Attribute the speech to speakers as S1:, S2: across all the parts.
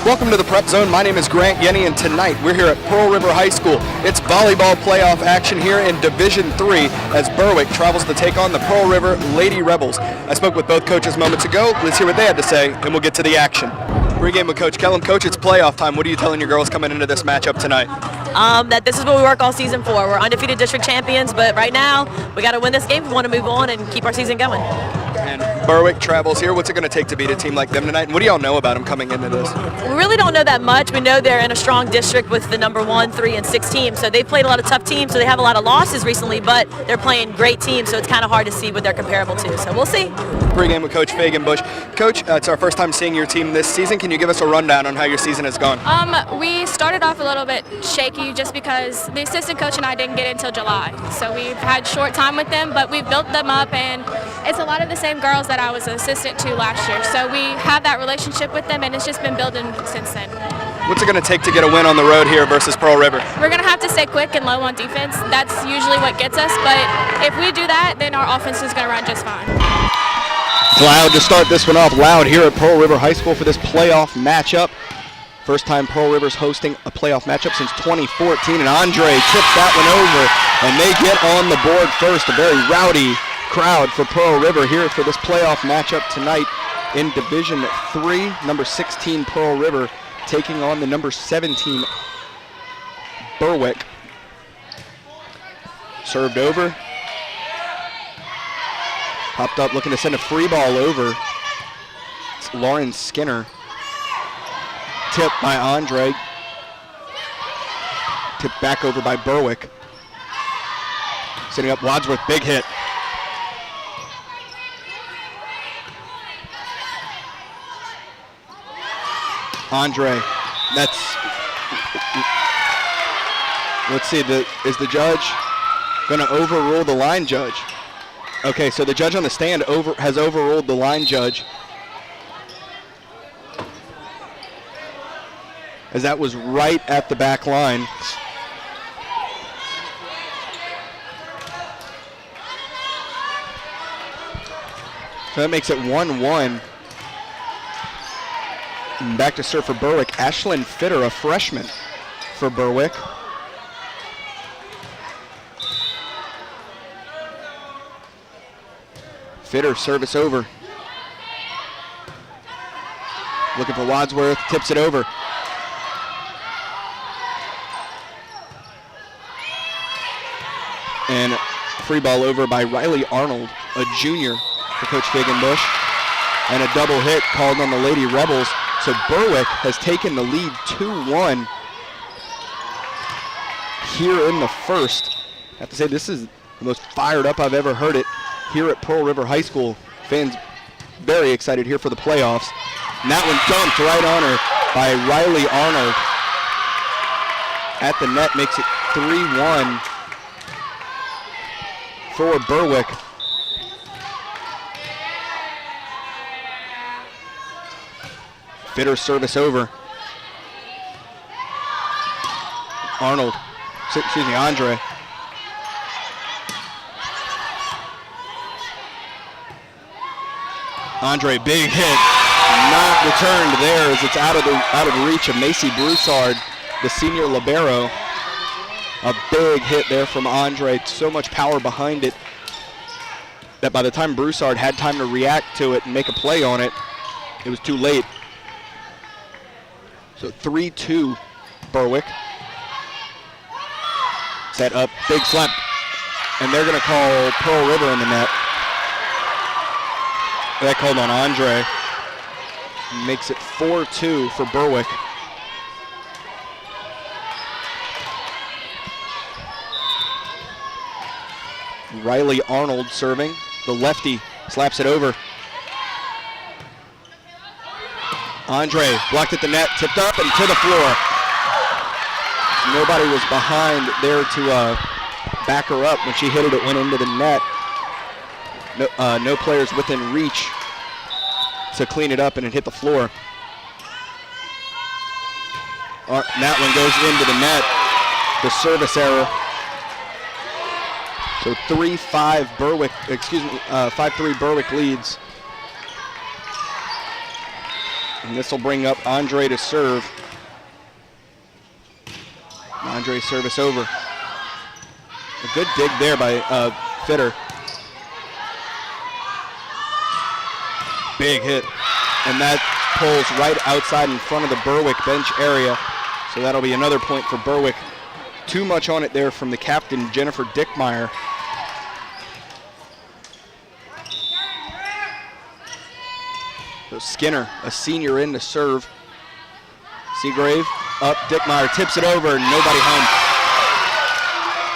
S1: Welcome to the Prep Zone. My name is Grant Yenny, and tonight we're here at Pearl River High School. It's volleyball playoff action here in Division III as Berwick travels to take on the Pearl River Lady Rebels. I spoke with both coaches moments ago. Let's hear what they had to say, and we'll get to the action. Pre-game with Coach Kellum. Coach, it's playoff time. What are you telling your girls coming into this matchup tonight?
S2: That this is what we work all season for. We're undefeated district champions, but right now we got to win this game. We want to move on and keep our season going.
S1: And Berwick travels here. What's it going to take to beat a team like them tonight? And what do y'all know about them coming into this?
S2: We really don't know that much. We know they're in a strong district with the number 1, 3, and 6 teams. So they've played a lot of tough teams, so they have a lot of losses recently, but they're playing great teams, so it's kind of hard to see what they're comparable to. So we'll see.
S1: Pre-game with Coach Fagan Bush. Coach, it's our first time seeing your team this season. Can you give us a rundown on how your season has gone?
S3: We started off a little bit shaky just because the assistant coach and I didn't get until July. So we've had short time with them, but we've built them up, and it's a lot of the same girls that I was an assistant to last year. So we have that relationship with them, and it's just been building since then.
S1: What's it going to take to get a win on the road here versus Pearl River?
S3: We're going to have to stay quick and low on defense. That's usually what gets us, but if we do that, then our offense is going to run just fine.
S1: Loud to start this one off. Loud here at Pearl River High School for this playoff matchup. First time Pearl River's hosting a playoff matchup since 2014, and Andre tips that one over, and they get on the board first. A very rowdy crowd for Pearl River here for this playoff matchup tonight in Division III. Number 16 Pearl River taking on the number 17 Berwick. Served over. Popped up looking to send a free ball over. It's Lauren Skinner. Tip by Andre. Tip back over by Berwick. Setting up Wadsworth, big hit. Andre, that's, let's see, is the judge going to overrule the line judge? Okay, so the judge on the stand has overruled the line judge, as that was right at the back line. So that makes it 1-1. Back to serve for Berwick. Ashlyn Fitter, a freshman for Berwick. Fitter, service over. Looking for Wadsworth, tips it over. And free ball over by Riley Arnold, a junior for Coach Fagan Bush. And a double hit called on the Lady Rebels. So Berwick has taken the lead 2-1 here in the first. I have to say, this is the most fired up I've ever heard it here at Pearl River High School. Fans very excited here for the playoffs. And that one dumped right on her by Riley Arnold. At the net, makes it 3-1 for Berwick. Fitter service over. Arnold, excuse me, Andre. Andre, big hit, not returned there as it's out of reach of Macy Broussard, the senior libero. A big hit there from Andre. So much power behind it that by the time Broussard had time to react to it and make a play on it, it was too late. So 3-2 Berwick. Set up, big slap, and they're going to call Pearl River in the net. That called on Andre. Makes it 4-2 for Berwick. Riley Arnold serving. The lefty slaps it over. Andre blocked at the net, tipped up and to the floor. Nobody was behind there to back her up when she hit it. It went into the net. No players within reach to clean it up, and it hit the floor. That one goes into the net. The service error. So 3-5 Berwick, 5-3 Berwick leads. And this will bring up Andre to serve. Andre service over. A good dig there by Fitter. Big hit. And that pulls right outside in front of the Berwick bench area. So that'll be another point for Berwick. Too much on it there from the captain, Jennifer Dickmeyer. So Skinner, a senior, in to serve. Seagrave up, Dickmeyer tips it over, nobody home.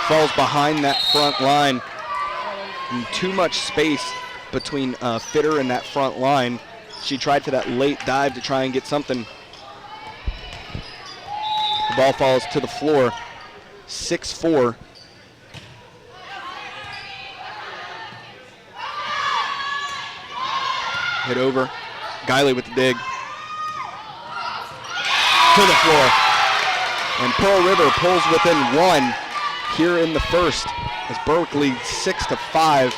S1: Falls behind that front line. And too much space between Fitter and that front line. She tried for that late dive to try and get something. The ball falls to the floor. 6-4. Hit over. Guiley with the dig. To the floor. And Pearl River pulls within 1 here in the first as Berwick leads 6-5.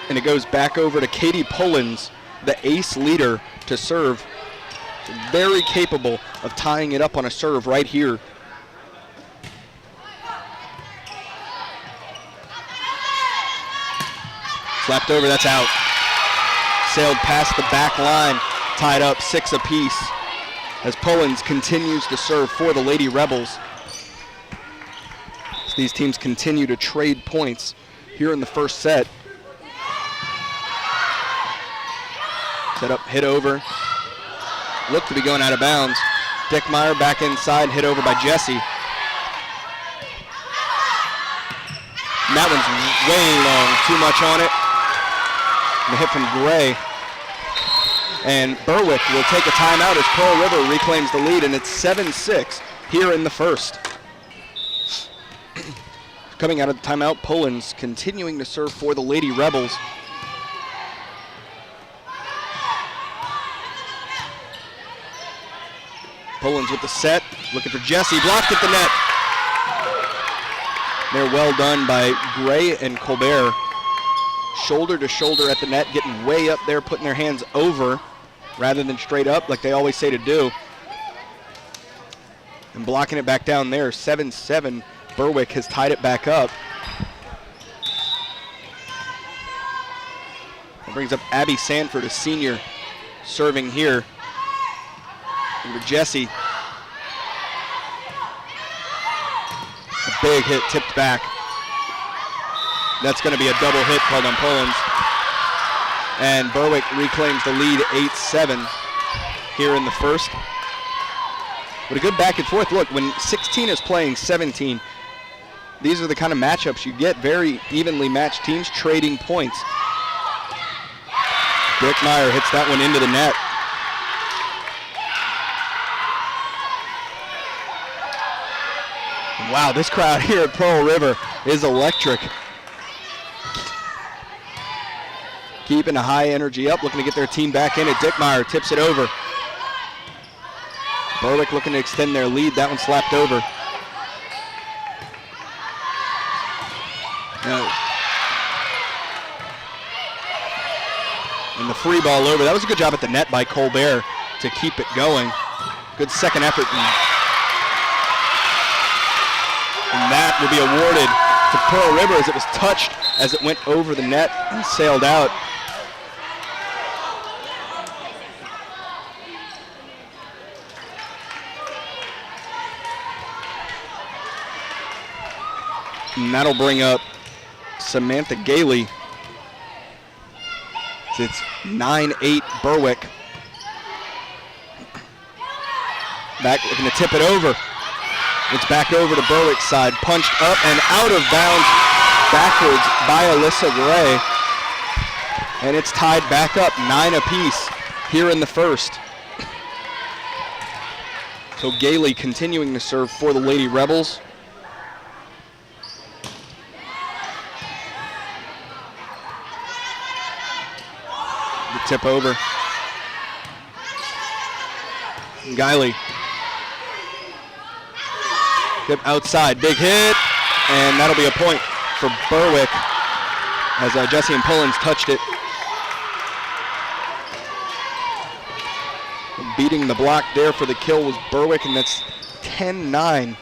S1: And it goes back over to Katie Pullins, the ace leader, to serve. Very capable of tying it up on a serve right here. Slapped over, that's out. Sailed past the back line, tied up 6 apiece as Pullins continues to serve for the Lady Rebels. As these teams continue to trade points here in the first set. Set up, hit over. Looked to be going out of bounds. Dickmeyer back inside, hit over by Jesse. And that one's way long, too much on it. And a hit from Gray. And Berwick will take a timeout as Pearl River reclaims the lead, and it's 7-6 here in the first. Coming out of the timeout, Pullins continuing to serve for the Lady Rebels. Pullins with the set, looking for Jesse, blocked at the net. They're well done by Gray and Colbert. Shoulder to shoulder at the net, getting way up there, putting their hands over rather than straight up like they always say to do. And blocking it back down there, 7-7. Berwick has tied it back up. That brings up Abby Sanford, a senior, serving here. Over Jesse. A big hit tipped back. That's going to be a double hit called on Pullins. And Berwick reclaims the lead 8-7 here in the first. But a good back and forth. Look, when 16 is playing 17, these are the kind of matchups you get. Very evenly matched teams trading points. Dickmeyer hits that one into the net. Wow, this crowd here at Pearl River is electric. Keeping a high energy up, looking to get their team back in it. Dickmeyer tips it over. Berwick looking to extend their lead. That one slapped over. And the free ball over. That was a good job at the net by Colbert to keep it going. Good second effort. And that will be awarded to Pearl River as it was touched as it went over the net and sailed out. And that'll bring up Samantha Gailey. It's 9-8 Berwick. Back, looking to tip it over. It's back over to Berwick's side, punched up and out of bounds backwards by Alyssa Gray. And it's tied back up 9 apiece here in the first. So Gailey continuing to serve for the Lady Rebels. The tip over. Gailey. Tip outside, big hit, and that'll be a point for Berwick as Jesse and Pullins touched it. Beating the block there for the kill was Berwick, and that's 10-9.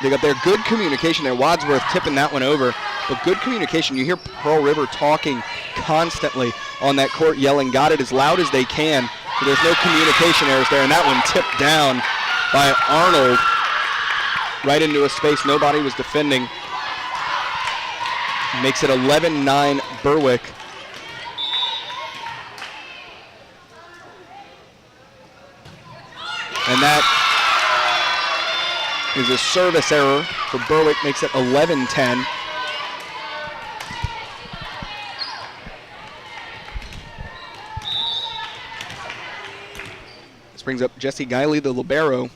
S1: They got their good communication there. Wadsworth tipping that one over, but good communication. You hear Pearl River talking constantly on that court, yelling, got it as loud as they can. So there's no communication errors there, and that one tipped down by Arnold right into a space nobody was defending. Makes it 11-9 Berwick. And that is a service error for Berwick, makes it 11-10. This brings up Jessie Guiley, the libero,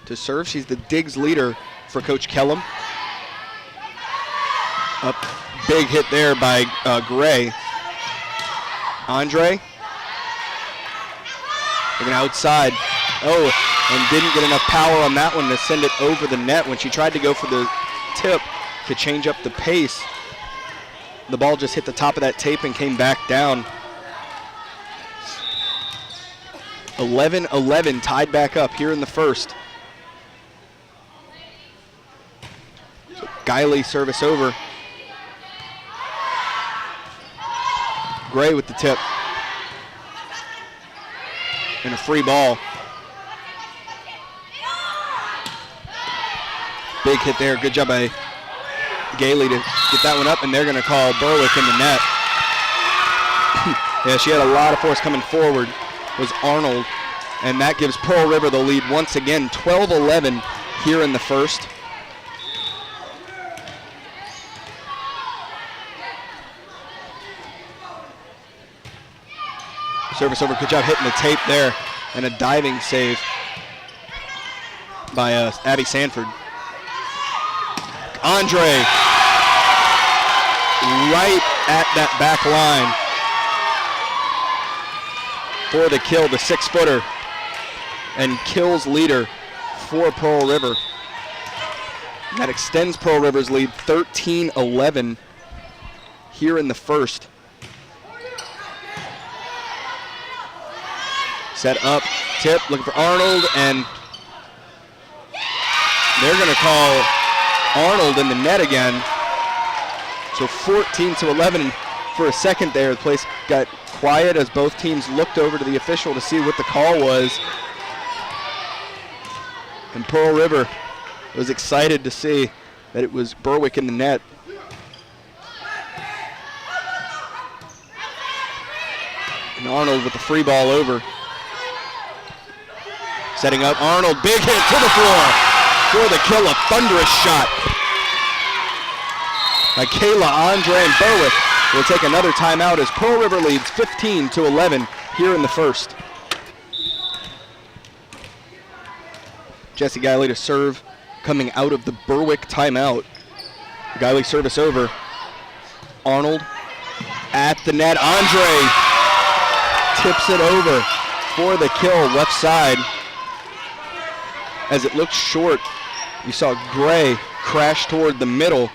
S1: to serve. She's the digs leader for Coach Kellum. Up, big hit there by Gray. Andre, looking outside. Oh, and didn't get enough power on that one to send it over the net. When she tried to go for the tip to change up the pace, the ball just hit the top of that tape and came back down. 11-11, tied back up here in the first. So Guiley service over. Gray with the tip. And a free ball. Big hit there. Good job by Gailey to get that one up, and they're going to call Berwick in the net. Yeah, she had a lot of force coming forward, was Arnold, and that gives Pearl River the lead once again, 12-11 here in the first. Service over, good job hitting the tape there, and a diving save by Abby Sanford. Andre right at that back line for the kill, the 6-footer, and kills leader for Pearl River. And that extends Pearl River's lead 13-11 here in the first. Set up, tip, looking for Arnold, and they're going to call Arnold in the net again. So 14-11, and for a second there, the place got quiet as both teams looked over to the official to see what the call was. And Pearl River was excited to see that it was Berwick in the net. And Arnold with the free ball over. Setting up, Arnold, big hit to the floor for the kill, a thunderous shot by Kayla. Andre and Berwick will take another timeout as Pearl River leads 15-11 here in the first. Jessie Guiley to serve coming out of the Berwick timeout. Guiley service over. Arnold at the net. Andre tips it over for the kill, left side. As it looked short, you saw Gray crash toward the middle,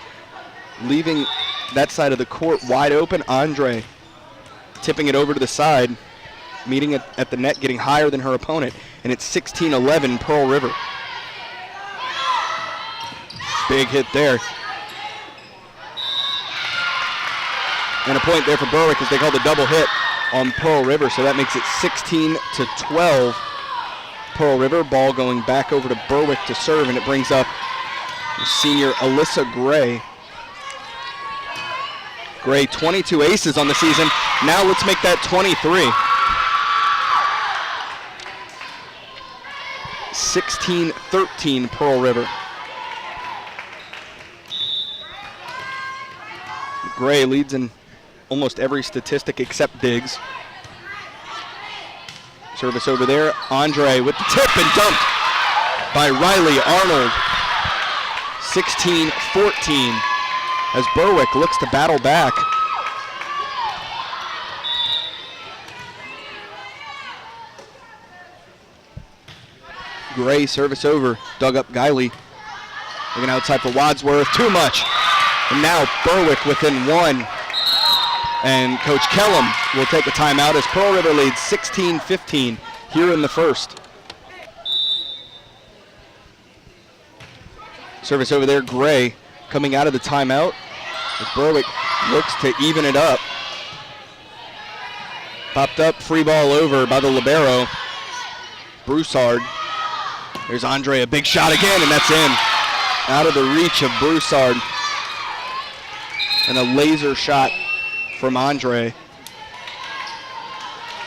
S1: leaving that side of the court wide open. Andre tipping it over to the side, meeting it at the net, getting higher than her opponent, and it's 16-11 Pearl River. Big hit there. And a point there for Berwick as they call the double hit on Pearl River, so that makes it 16-12 Pearl River. Ball going back over to Berwick to serve, and it brings up senior Alyssa Gray. Gray, 22 aces on the season. Now let's make that 23. 16-13 Pearl River. Gray leads in almost every statistic except digs. Service over there. Andre with the tip and dumped by Riley Arnold. 16-14 as Berwick looks to battle back. Gray service over. Dug up Guiley. Looking outside for Wadsworth. Too much. And now Berwick within one And Coach Kellum will take a timeout as Pearl River leads 16-15 here in the first. Service over there, Gray coming out of the timeout as Berwick looks to even it up. Popped up, free ball over by the libero, Broussard. There's Andre, a big shot again, and that's in. Out of the reach of Broussard. And a laser shot from Andre.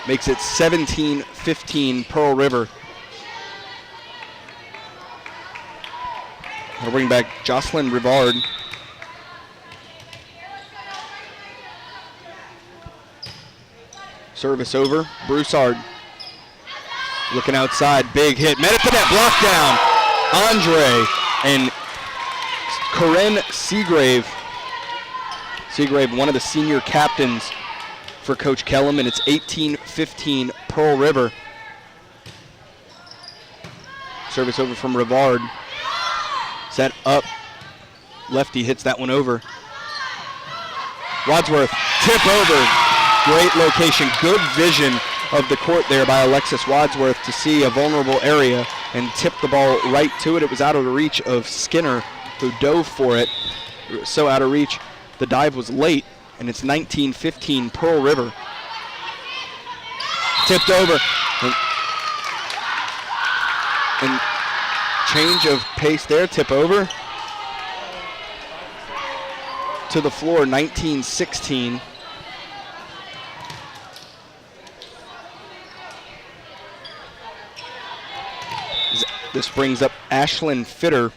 S1: Makes it 17-15 Pearl River. We'll bring back Jocelyn Rivard. Service over, Broussard. Looking outside, big hit, met at the net, blocked down. Andre and Corinne Seagrave. Seagrave, one of the senior captains for Coach Kellum, and it's 18-15 Pearl River. Service over from Rivard. Set up, lefty hits that one over. Wadsworth, tip over, great location, good vision of the court there by Alexis Wadsworth to see a vulnerable area and tip the ball right to it. It was out of the reach of Skinner, who dove for it. It was so out of reach, the dive was late, and it's 19-15 Pearl River. Tipped over, and change of pace there, tip over. To the floor, 19-16. This brings up Ashlyn Fitter,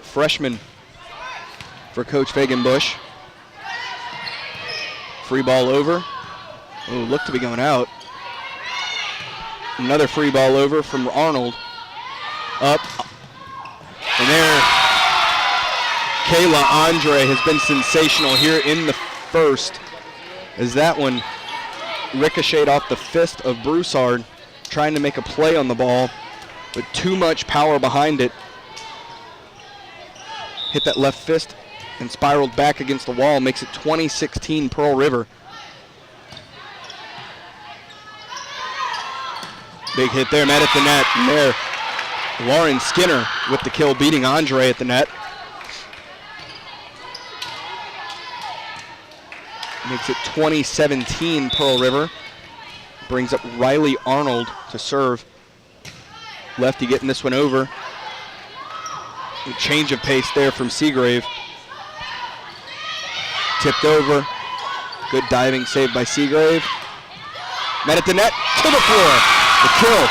S1: freshman for Coach Fagenbush. Free ball over. Oh, looked to be going out. Another free ball over from Arnold. Up. And there, Kayla Andre has been sensational here in the first, as that one ricocheted off the fist of Broussard, trying to make a play on the ball, but too much power behind it. Hit that left fist and spiraled back against the wall, makes it 20-16 Pearl River. Big hit there, met at the net, and there, Lauren Skinner with the kill, beating Andre at the net. Makes it 20-17 Pearl River. Brings up Riley Arnold to serve. Lefty getting this one over. A change of pace there from Seagrave. Tipped over. Good diving save by Seagrave. Met at the net, to the floor. The kill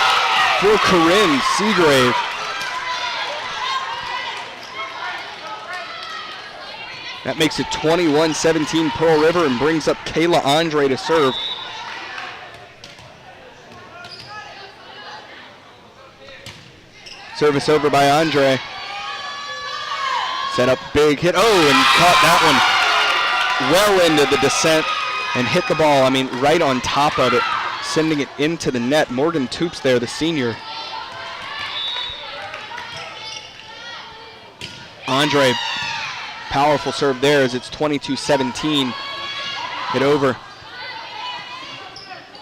S1: for Corinne Seagrave. That makes it 21-17 Pearl River and brings up Kayla Andre to serve. Service over by Andre. Set up, big hit. Oh, and caught that one well into the descent and hit the ball, I mean, right on top of it, sending it into the net. Morgan Toops there, the senior. Andre, powerful serve there as it's 22-17. Hit over.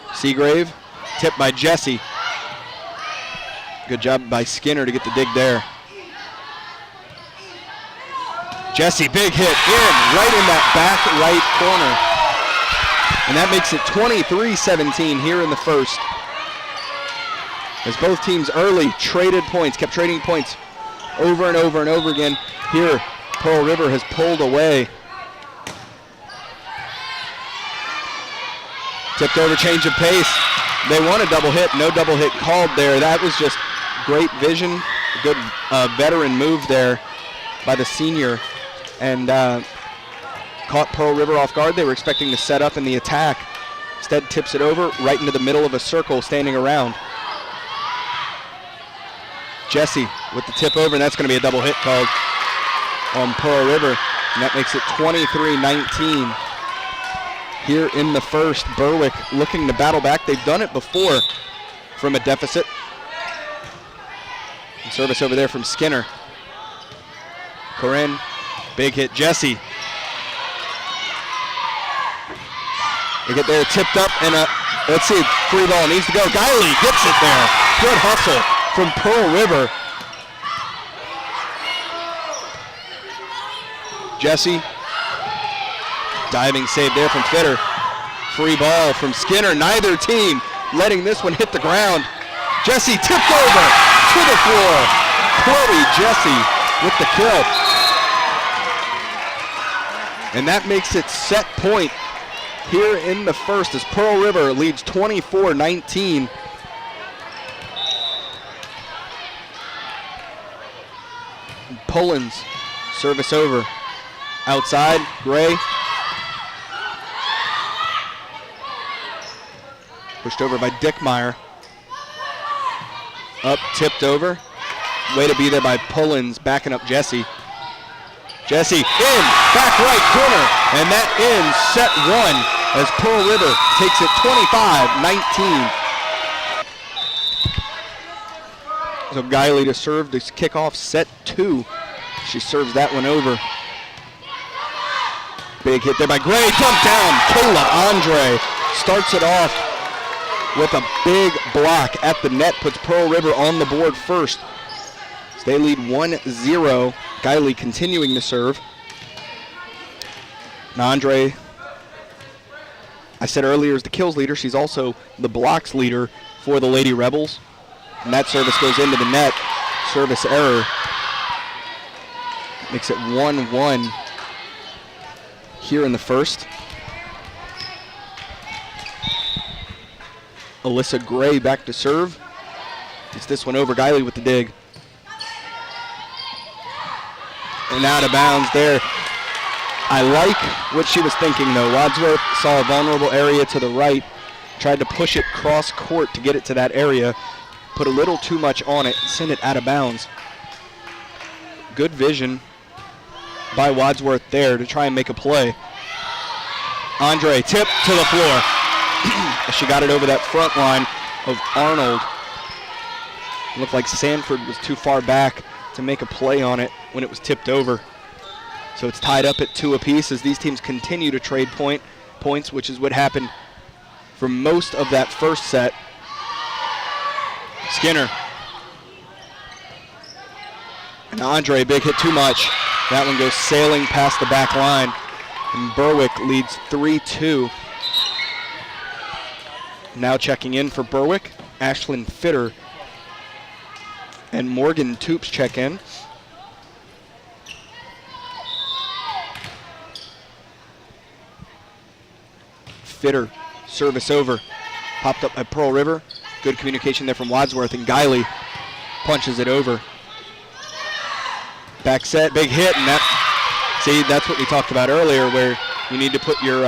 S1: Seagrave, tipped by Jesse. Good job by Skinner to get the dig there. Jesse, big hit in, right in that back right corner. And that makes it 23-17 here in the first. As both teams early traded points, kept trading points over and over and over again. Here, Pearl River has pulled away. Tipped over, change of pace. They want a double hit, no double hit called there. That was just great vision, a good veteran move there by the senior, and caught Pearl River off guard. They were expecting to set up in the attack. Instead tips it over right into the middle of a circle standing around. Jesse with the tip over, and that's going to be a double hit called on Pearl River, and that makes it 23-19. Here in the first, Berwick looking to battle back. They've done it before from a deficit. And service over there from Skinner. Corinne, big hit, Jesse. They get there, tipped up, and let's see, free ball needs to go. Guiley gets it there. Good hustle from Pearl River. Jesse, diving save there from Fitter. Free ball from Skinner. Neither team letting this one hit the ground. Jesse tipped over to the floor. Chloe Jesse with the kill. And that makes it set point here in the first as Pearl River leads 24-19. Pullins, service over. Outside, Gray. Pushed over by Dickmeyer. Up, tipped over. Way to be there by Pullins, backing up Jesse. Jesse in, back right corner, and that ends set one as Pearl River takes it 25-19. So Guiley to serve to kick off set two. She serves that one over. Big hit there by Gray, dump down. Kayla Andre starts it off with a big block at the net, puts Pearl River on the board first. So they lead 1-0. Guiley continuing to serve. And Andre, I said earlier, is the kills leader. She's also the blocks leader for the Lady Rebels. And that service goes into the net. Service error. Makes it 1-1 here in the first. Alyssa Gray back to serve. Gets this one over. Guiley with the dig. And out of bounds there. I like what she was thinking though. Wadsworth saw a vulnerable area to the right, tried to push it cross court to get it to that area, put a little too much on it, send it out of bounds. Good vision by Wadsworth there to try and make a play. Andre tip to the floor. She got it over that front line of Arnold. It looked like Sanford was too far back to make a play on it when it was tipped over. So it's tied up at 2 apiece as these teams continue to trade points, which is what happened for most of that first set. Skinner. And Andre, big hit, too much. That one goes sailing past the back line. And Berwick leads 3-2. Now checking in for Berwick, Ashlyn Fitter and Morgan Toops check in. Fitter, service over. Popped up by Pearl River. Good communication there from Wadsworth, and Guiley punches it over. Back set, big hit, and that's what we talked about earlier, where you need to put your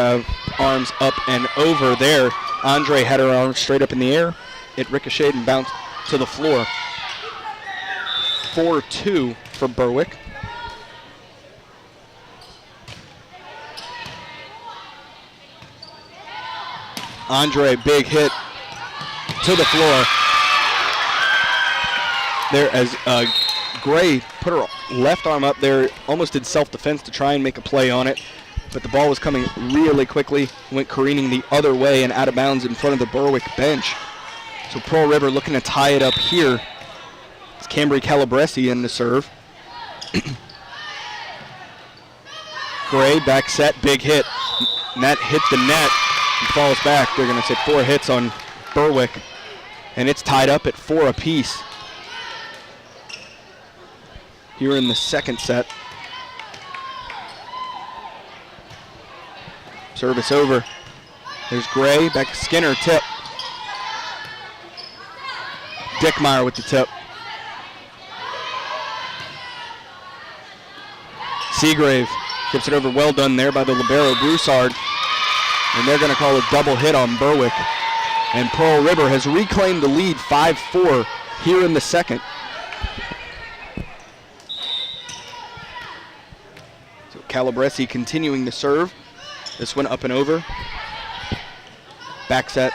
S1: arms up and over there. Andre had her arms straight up in the air. It ricocheted and bounced to the floor. 4-2 for Berwick. Andre, big hit to the floor. There as Gray put her left arm up there, almost did self-defense to try and make a play on it, but the ball was coming really quickly, went careening the other way and out of bounds in front of the Berwick bench. So Pearl River looking to tie it up here. It's Cambry Calabresi in the serve. Gray, back set, big hit. And that hit the net and falls back. They're going to say 4 hits on Berwick. And it's tied up at 4 apiece here in the second set. Service over. There's Gray, back to Skinner, tip. Dickmeyer with the tip. Seagrave tips it over, well done there by the libero Broussard. And they're going to call a double hit on Berwick. And Pearl River has reclaimed the lead 5-4 here in the second. So Calabresi continuing to serve. This one up and over. Back set.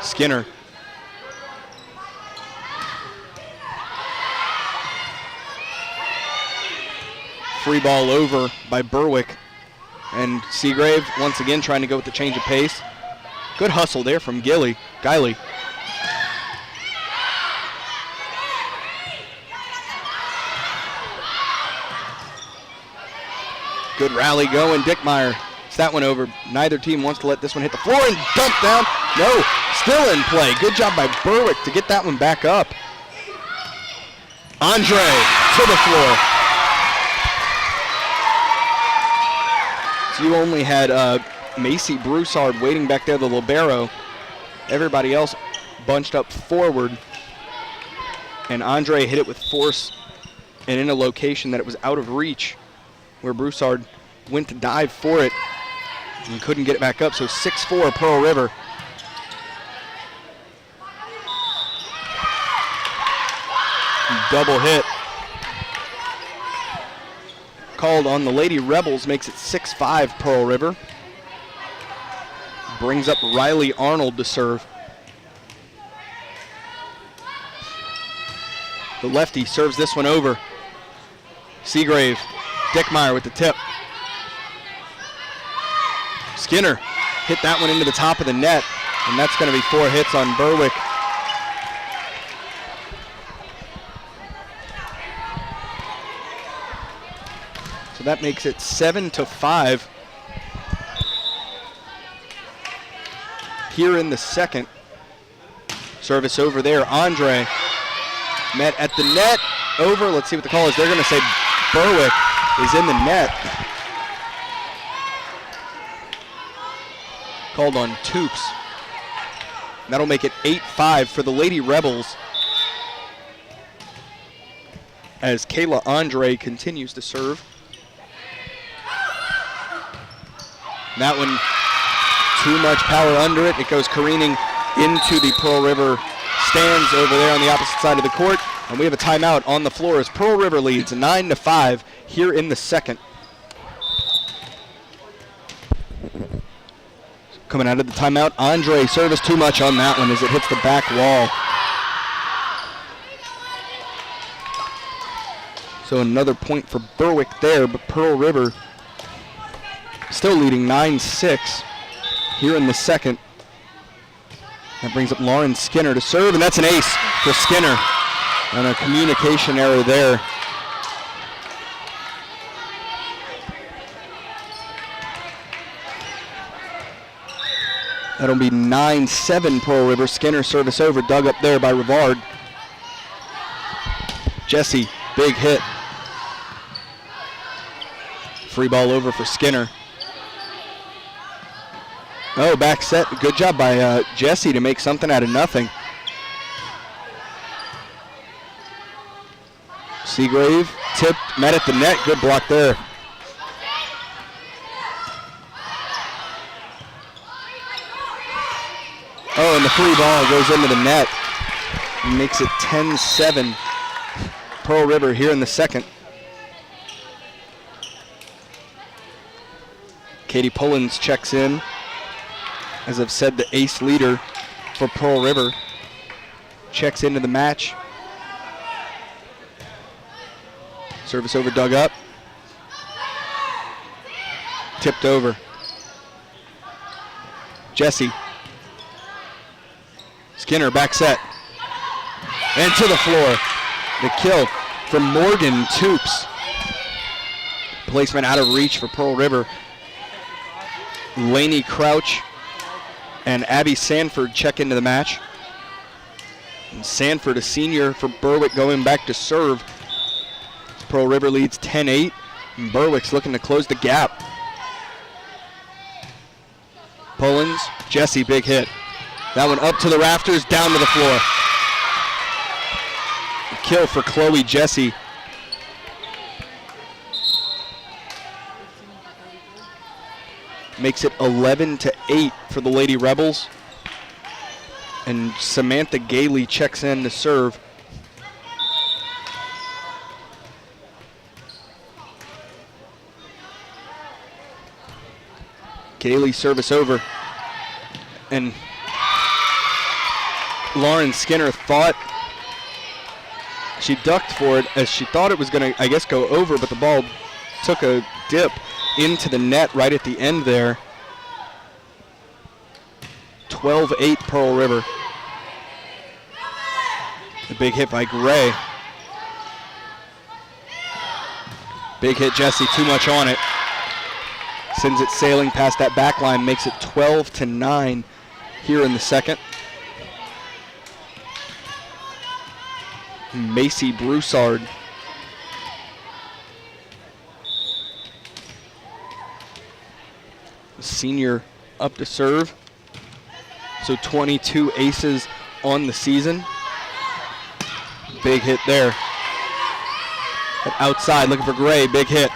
S1: Skinner. Free ball over by Berwick. And Seagrave once again trying to go with the change of pace. Good hustle there from Guiley. Good rally going. Dickmeyer. It's that one over. Neither team wants to let this one hit the floor and dump down. No, still in play. Good job by Berwick to get that one back up. Andre to the floor. So you only had Macy Broussard waiting back there, the libero. Everybody else bunched up forward. And Andre hit it with force and in a location that it was out of reach, where Broussard went to dive for it and couldn't get it back up. So 6-4 Pearl River. Double hit. Called on the Lady Rebels, makes it 6-5 Pearl River. Brings up Riley Arnold to serve. The lefty serves this one over. Seagrave, Dickmeyer with the tip. Skinner hit that one into the top of the net, and that's going to be 4 hits on Berwick. So that makes it 7-5 here in the second. Service over there. Andre met at the net. Over. Let's see what the call is. They're going to say Berwick is in the net. Called on Toops. That'll make it 8-5 for the Lady Rebels, as Kayla Andre continues to serve. That one, too much power under it. It goes careening into the Pearl River stands over there on the opposite side of the court. And we have a timeout on the floor as Pearl River leads 9-5 here in the second. Coming out of the timeout, Andre service too much on that one as it hits the back wall. So another point for Berwick there, but Pearl River still leading 9-6 here in the second. That brings up Lauren Skinner to serve, and that's an ace for Skinner. And a communication error there. That'll be 9-7 Pearl River. Skinner service over, dug up there by Rivard. Jesse, big hit. Free ball over for Skinner. Oh, back set. Good job by Jesse to make something out of nothing. Seagrave tipped, met at the net. Good block there. Oh, and the free ball goes into the net and makes it 10-7 Pearl River here in the second. Katie Pullins checks in. As I've said, the ace leader for Pearl River checks into the match. Service over, dug up. Tipped over. Jesse. Skinner, back set. And to the floor. The kill from Morgan Toops. Placement out of reach for Pearl River. Lainey Crouch and Abby Sanford check into the match. And Sanford, a senior for Berwick, going back to serve. Pearl River leads 10-8, and Berwick's looking to close the gap. Pullins, Jesse, big hit. That one up to the rafters, down to the floor. A kill for Chloe Jesse. Makes it 11-8 for the Lady Rebels. And Samantha Gailey checks in to serve. Gailey service over. And Lauren Skinner thought she ducked for it as she thought it was going to, I guess, go over, but the ball took a dip into the net right at the end there. 12-8 Pearl River. The big hit by Gray. Big hit, Jesse, too much on it. Sends it sailing past that back line, makes it 12-9 here in the second. Macy Broussard. Senior up to serve. So 22 aces on the season. Big hit there. But outside, looking for Gray, big hit.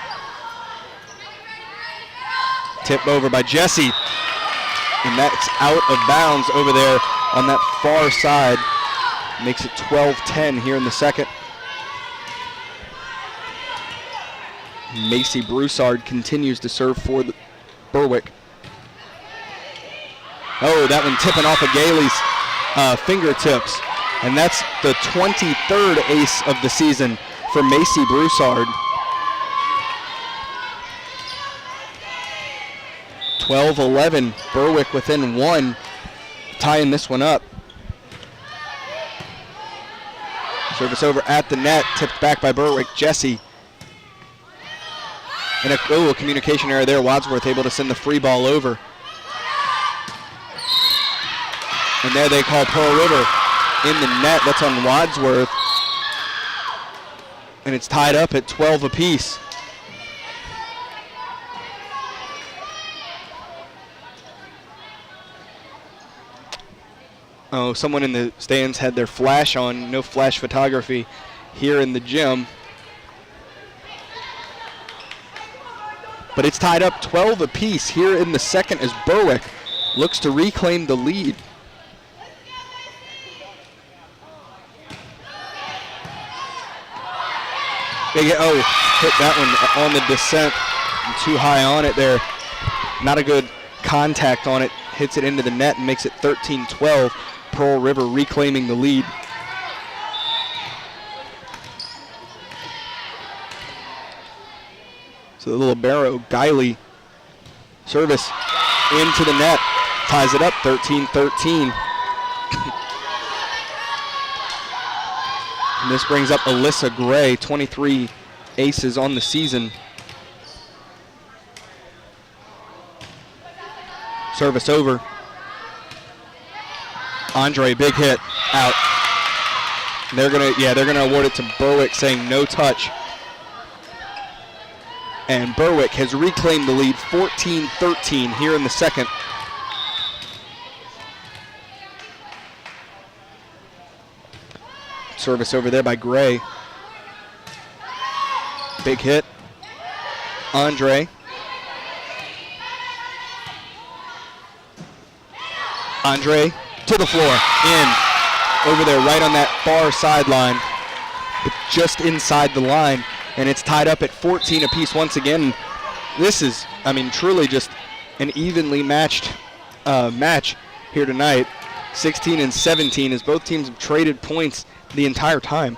S1: Tip over by Jesse. And that's out of bounds over there on that far side. Makes it 12-10 here in the second. Macy Broussard continues to serve for the Berwick. Oh, that one tipping off of Gailey's fingertips. And that's the 23rd ace of the season for Macy Broussard. 12-11, Berwick within one, tying this one up. Service over at the net, tipped back by Berwick. Jesse. And a communication error there. Wadsworth able to send the free ball over. And there they call Pearl River in the net. That's on Wadsworth. And it's tied up at 12 apiece. Oh, someone in the stands had their flash on. No flash photography here in the gym. But it's tied up 12 apiece here in the second as Berwick looks to reclaim the lead. Hit that one on the descent. Too high on it there. Not a good contact on it. Hits it into the net and makes it 13-12. Pearl River reclaiming the lead. So the libero, Guiley, service into the net. Ties it up, 13-13. And this brings up Alyssa Gray, 23 aces on the season. Service over. Andre, big hit, out. They're gonna award it to Berwick, saying no touch. And Berwick has reclaimed the lead, 14-13 here in the second. Service over there by Gray. Big hit. Andre. Andre to the floor, in, over there, right on that far sideline, but just inside the line, and it's tied up at 14 apiece once again. This is, truly just an evenly matched match here tonight. 16 and 17 as both teams have traded points the entire time.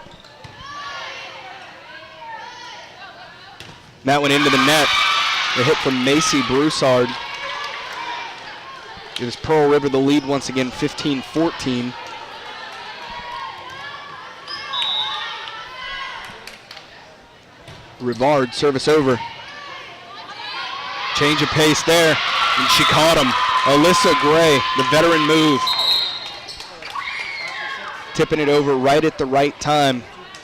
S1: That went into the net. The hit from Macy Broussard gives Pearl River the lead once again, 15-14. Rivard, service over. Change of pace there, and she caught him. Alyssa Gray, the veteran move. Tipping it over right at the right time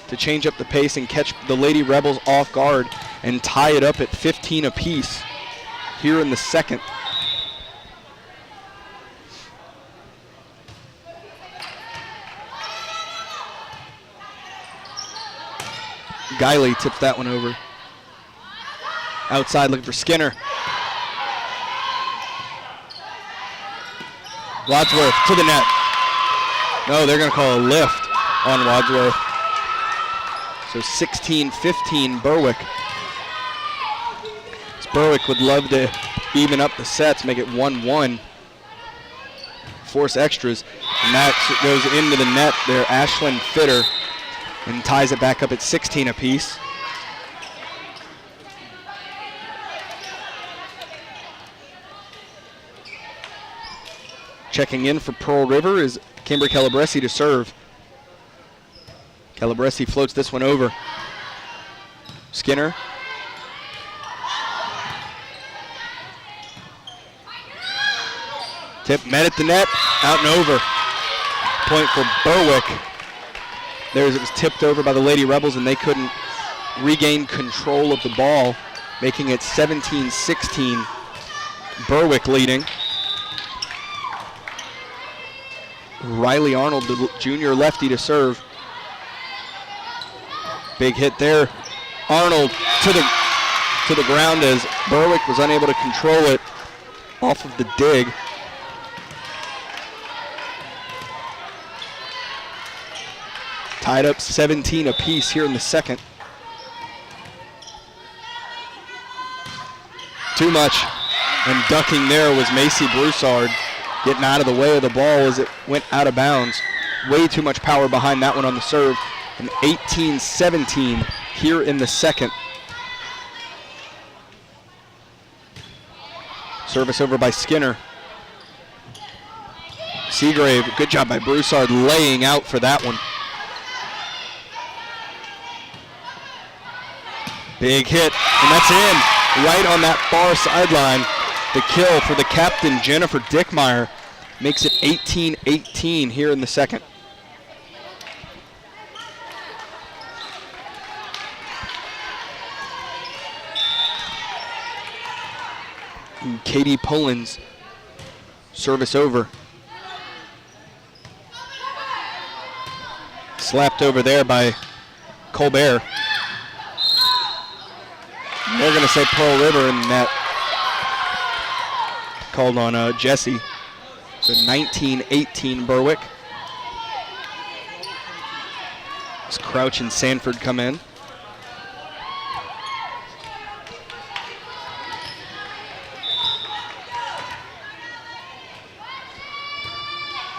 S1: to change up the pace and catch the Lady Rebels off guard and tie it up at 15 apiece here in the second. Guiley tips that one over. Outside looking for Skinner. Wadsworth to the net. No, they're going to call a lift on Wadsworth. So 16-15 Berwick. Berwick would love to even up the sets, make it 1-1. Force extras. And that goes into the net there. Ashlyn Fitter. And ties it back up at 16 apiece. Checking in for Pearl River is Kimber Calabresi to serve. Calabresi floats this one over. Skinner. Tip met at the net, out and over. Point for Berwick. It was tipped over by the Lady Rebels and they couldn't regain control of the ball, making it 17-16. Berwick leading. Riley Arnold, the junior lefty, to serve. Big hit there. Arnold to the ground as Berwick was unable to control it off of the dig. Tied up 17 apiece here in the second. Too much. And ducking there was Macy Broussard, getting out of the way of the ball as it went out of bounds. Way too much power behind that one on the serve. And 18-17 here in the second. Service over by Skinner. Seagrave, good job by Broussard laying out for that one. Big hit, and that's in, right on that far sideline. The kill for the captain, Jennifer Dickmeyer, makes it 18-18 here in the second. And Katie Pullins, service over. Slapped over there by Colbert. They're going to say Pearl River in that. Called on Jesse. So 19-18 Berwick. As Crouch and Sanford come in.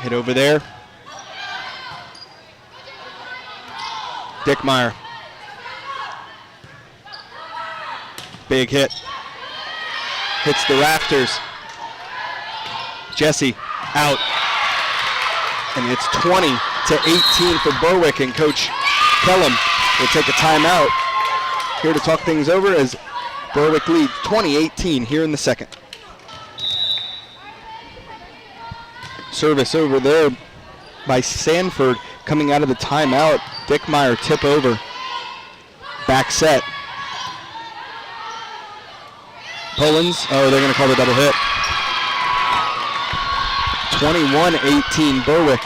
S1: Hit over there. Dickmeyer. Big hit. Hits the rafters. Jesse out. And it's 20-18 for Berwick, and Coach Kellum will take a timeout here to talk things over as Berwick leads 20-18 here in the second. Service over there by Sanford coming out of the timeout. Dickmeyer tip over. Back set. Pullins, they're going to call the double hit. 21-18 Berwick.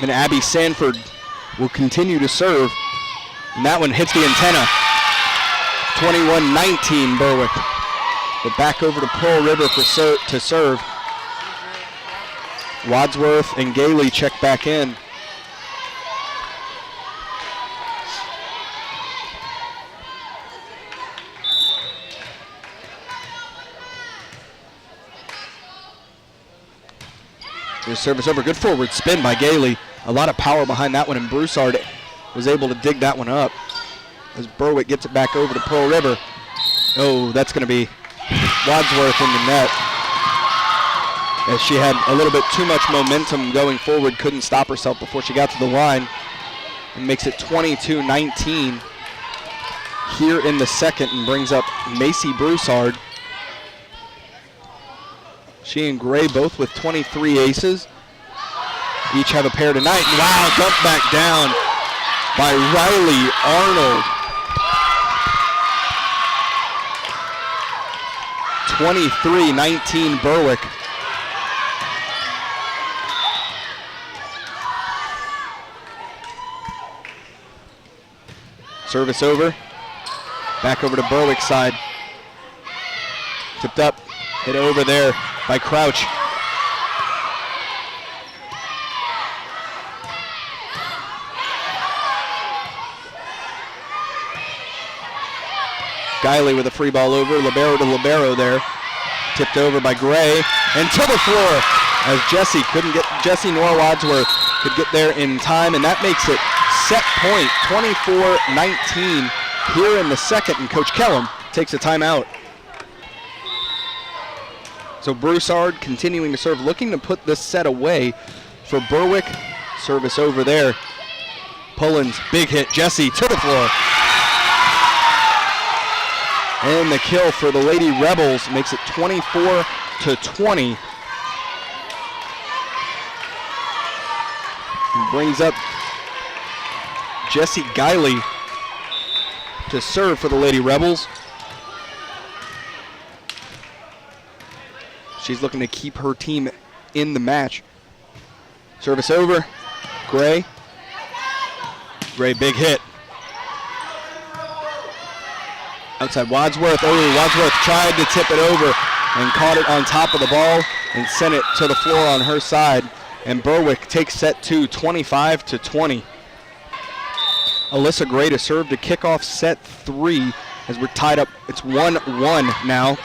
S1: And Abby Sanford will continue to serve. And that one hits the antenna. 21-19 Berwick. But back over to Pearl River to serve. Wadsworth and Gailey check back in. There's service over. Good forward spin by Gailey. A lot of power behind that one, and Broussard was able to dig that one up as Berwick gets it back over to Pearl River. Oh, that's going to be Wadsworth in the net. As she had a little bit too much momentum going forward, couldn't stop herself before she got to the line, and makes it 22-19 here in the second, and brings up Macy Broussard. She and Gray both with 23 aces. Each have a pair tonight. And wow, dump back down by Riley Arnold. 23-19 Berwick. Service over. Back over to Berwick's side. Tipped up. Hit over there by Crouch. Guiley with a free ball over, libero to libero there. Tipped over by Gray, and to the floor as Jesse nor Wadsworth could get there in time, and that makes it set point, 24-19 here in the second, and Coach Kellum takes a timeout. So Broussard continuing to serve, looking to put this set away for Berwick. Service over there. Pullins, big hit. Jesse to the floor. And the kill for the Lady Rebels makes it 24-20. And brings up Jessie Guiley to serve for the Lady Rebels. She's looking to keep her team in the match. Service over. Gray. Gray, big hit. Outside Wadsworth. Oh, Wadsworth tried to tip it over and caught it on top of the ball and sent it to the floor on her side. And Berwick takes set 2, 25-20. Alyssa Gray to serve to kick off set 3 as we're tied up. It's 1-1 now,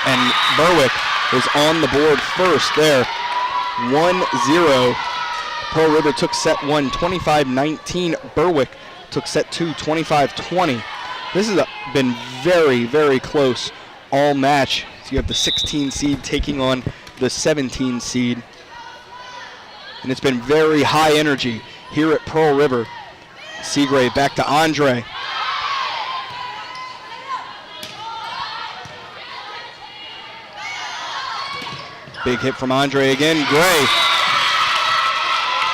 S1: and Berwick is on the board first there. 1-0. Pearl River took set 1, 25-19. Berwick took set 2, 25-20. This has been very, very close all match. So you have the 16 seed taking on the 17 seed. And it's been very high energy here at Pearl River. Seagrave back to Andre. Big hit from Andre again. Gray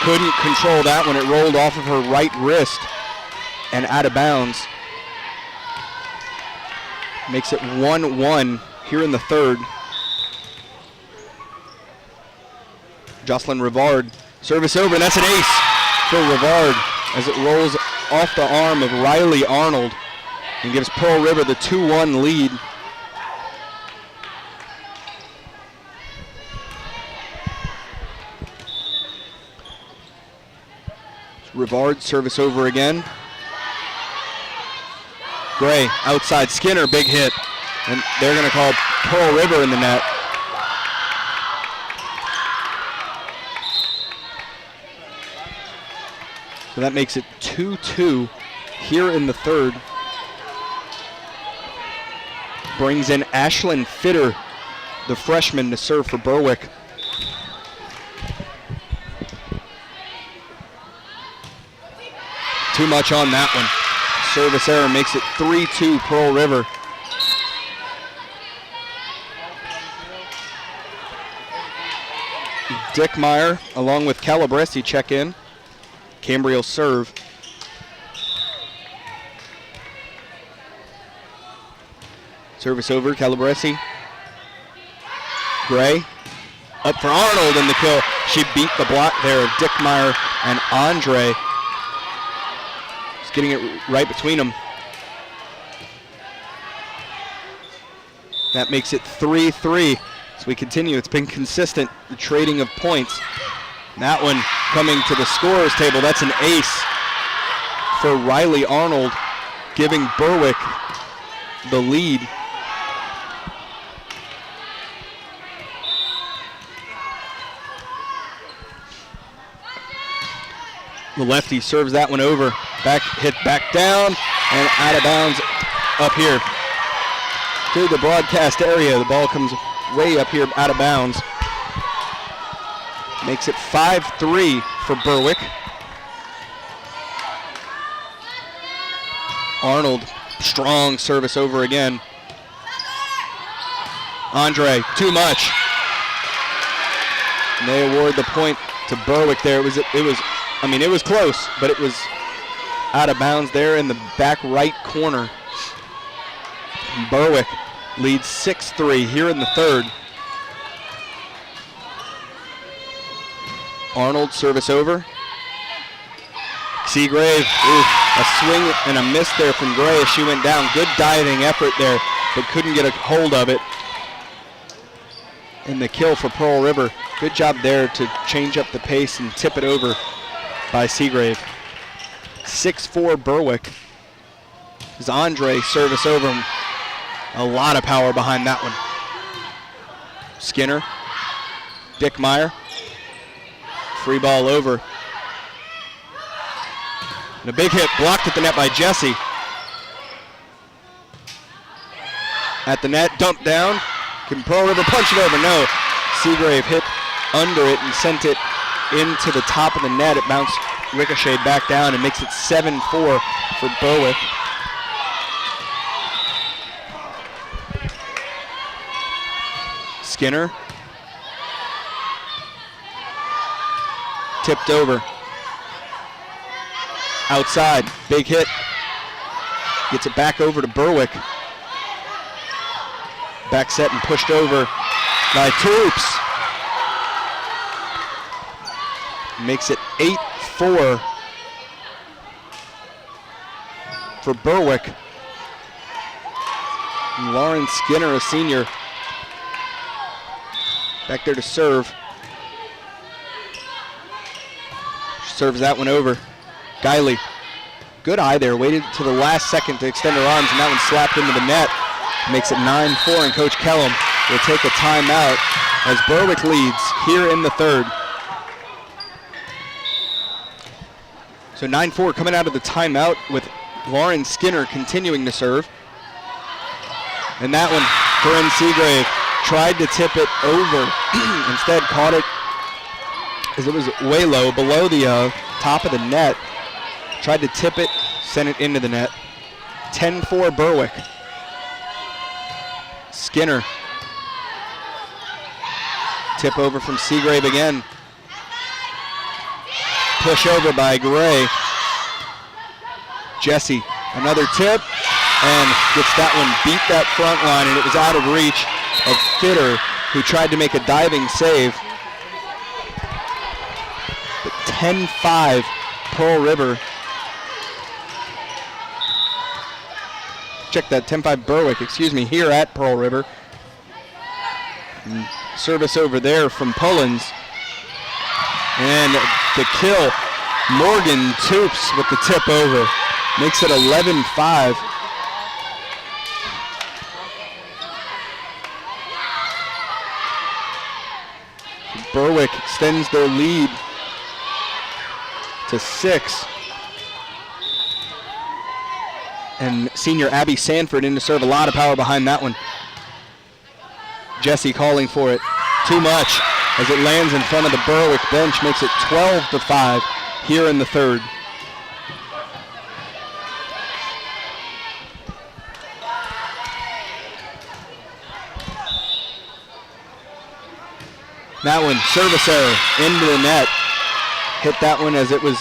S1: couldn't control that when it rolled off of her right wrist and out of bounds. Makes it 1-1 here in the third. Jocelyn Rivard, service over, and that's an ace for Rivard as it rolls off the arm of Riley Arnold and gives Pearl River the 2-1 lead. Rivard, service over again. Gray, outside Skinner, big hit. And they're going to call Pearl River in the net. So that makes it 2-2 here in the third. Brings in Ashlyn Fitter, the freshman, to serve for Berwick. Too much on that one. Service error makes it 3-2 Pearl River. Dickmeyer along with Calabresi check in. Cambria will serve. Service over, Calabresi. Gray. Up for Arnold in the kill. She beat the block there of Dickmeyer and Andre. Just getting it right between them. That makes it 3-3. As we continue, it's been consistent, the trading of points. That one coming to the scorer's table. That's an ace for Riley Arnold, giving Berwick the lead. The lefty serves that one over. Back hit back down and out of bounds up here to the broadcast area. The ball comes way up here out of bounds. Makes it 5-3 for Berwick. Arnold, strong service over again. Andre, too much. And they award the point to Berwick there. It was close, but it was out of bounds there in the back right corner. Berwick leads 6-3 here in the third. Arnold, service over. Seagrave, a swing and a miss there from Gray as she went down. Good diving effort there, but couldn't get a hold of it. And the kill for Pearl River. Good job there to change up the pace and tip it over by Seagrave. 6-4 Berwick. As Andre service over him. A lot of power behind that one. Skinner. Dickmeyer. Free ball over. And a big hit blocked at the net by Jesse. At the net, dump down. Can Pearl River punch it over? No. Seagrave hit under it and sent it into the top of the net. It bounced, ricocheted back down and makes it 7-4 for Berwick. Skinner. Tipped over. Outside, big hit. Gets it back over to Berwick. Back set and pushed over by Toops. Makes it 8-4 for Berwick. And Lauren Skinner, a senior, back there to serve. Serves that one over. Guiley, good eye there, waited to the last second to extend her arms, and that one slapped into the net. Makes it 9-4, and Coach Kellum will take a timeout as Berwick leads here in the third. So 9-4 coming out of the timeout with Lauren Skinner continuing to serve. And that one, Corinne Seagrave tried to tip it over. Instead caught it as it was way low, below the top of the net. Tried to tip it, sent it into the net. 10-4 Berwick. Skinner. Tip over from Seagrave again. Push over by Gray. Jesse, another tip, and gets that one, beat that front line, and it was out of reach of Fitter, who tried to make a diving save. But 10-5 Pearl River. Check that, 10-5 Berwick, here at Pearl River. And service over there from Pullins. And the kill, Morgan Toops with the tip over. Makes it 11-5. Berwick extends their lead to 6. And senior Abby Sanford in to serve, a lot of power behind that one. Jesse calling for it. Too much as it lands in front of the Berwick bench, makes it 12-5 here in the third. That one, service error into the net. Hit that one as it was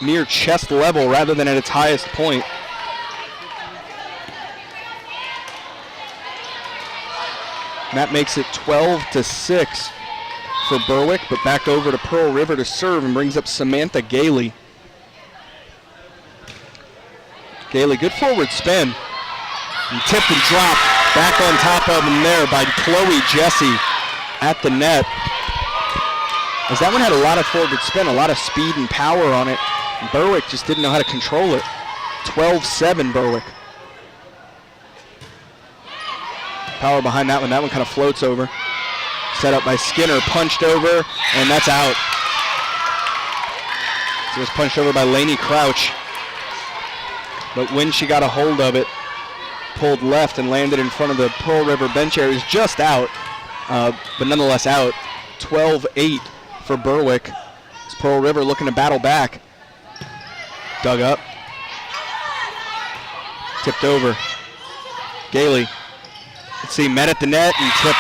S1: near chest level rather than at its highest point. And that makes it 12-6 for Berwick, but back over to Pearl River to serve and brings up Samantha Gailey. Gailey, good forward spin. And tip and drop back on top of him there by Chloe Jesse at the net. As that one had a lot of forward spin, a lot of speed and power on it. Berwick just didn't know how to control it. 12-7 Berwick. Power behind that one. That one kind of floats over. Set up by Skinner, punched over, and that's out. So it was punched over by Lainey Crouch. But when she got a hold of it, pulled left and landed in front of the Pearl River bench area. It was just out, but nonetheless out. 12-8 for Berwick. It's Pearl River looking to battle back. Dug up. Tipped over. Gailey. Let's see, met at the net and tipped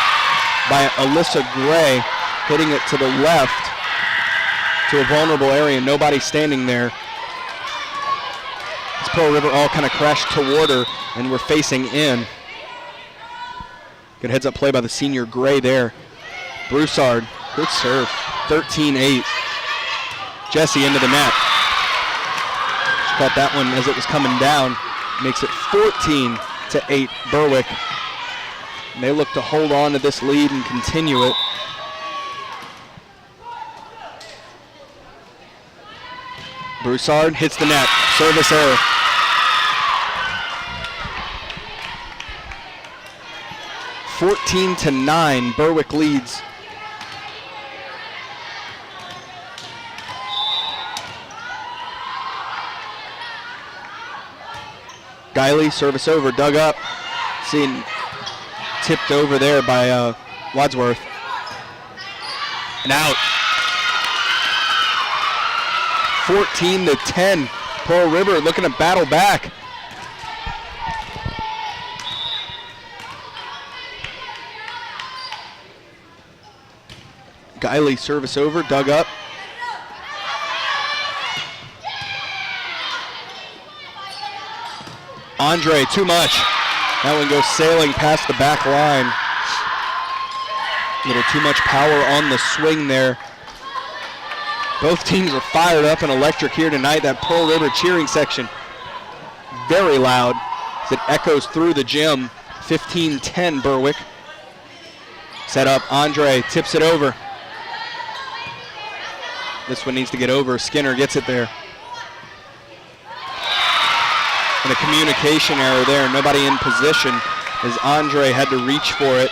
S1: by Alyssa Gray, hitting it to the left to a vulnerable area. Nobody standing there. It's Pearl River all kind of crashed toward her, and we're facing in. Good heads-up play by the senior Gray there. Broussard, good serve. 13-8. Jesse into the net. She caught that one as it was coming down. Makes it 14-8 Berwick. And they look to hold on to this lead and continue it. Broussard hits the net. Service error. (14-9) Berwick leads. Guiley, service over, dug up. Seen tipped over there by Wadsworth. And out. 14-10. Pearl River looking to battle back. Guiley, service over, dug up. Andre, too much. That one goes sailing past the back line. A little too much power on the swing there. Both teams are fired up and electric here tonight. That Pearl River cheering section, very loud as it echoes through the gym. 15-10 Berwick. Set up, Andre tips it over. This one needs to get over. Skinner gets it there. And a communication error there. Nobody in position as Andre had to reach for it.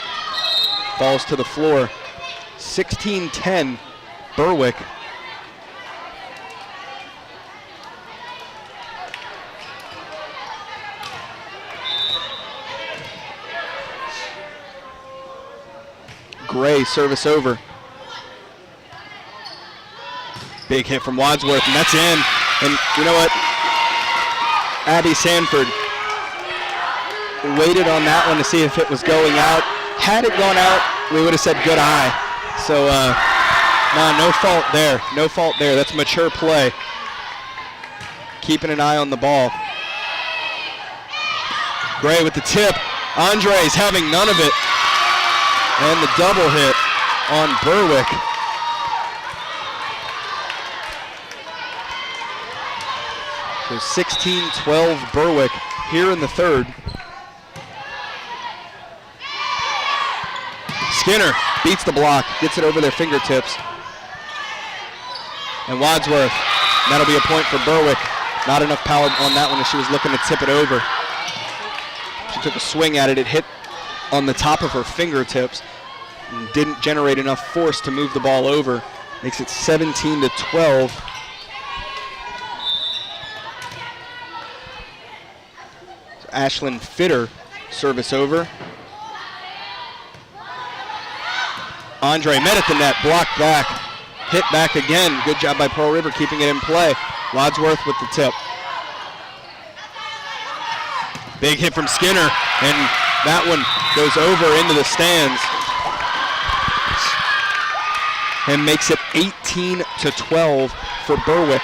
S1: Falls to the floor. 16-10 Berwick. Gray, service over. Big hit from Wadsworth, and that's in. And you know what? Abby Sanford waited on that one to see if it was going out. Had it gone out, we would have said good eye. So, no fault there. No fault there. That's mature play. Keeping an eye on the ball. Gray with the tip. Andre's having none of it. And the double hit on Berwick. So 16-12 Berwick here in the third. Skinner beats the block, gets it over their fingertips. And Wadsworth, that'll be a point for Berwick. Not enough power on that one as she was looking to tip it over. She took a swing at it, it hit on the top of her fingertips and didn't generate enough force to move the ball over. Makes it 17-12. So Ashlyn Fitter, service over. Andre met at the net, blocked back, hit back again. Good job by Pearl River keeping it in play. Wadsworth with the tip. Big hit from Skinner, and that one goes over into the stands and makes it 18-12 for Berwick.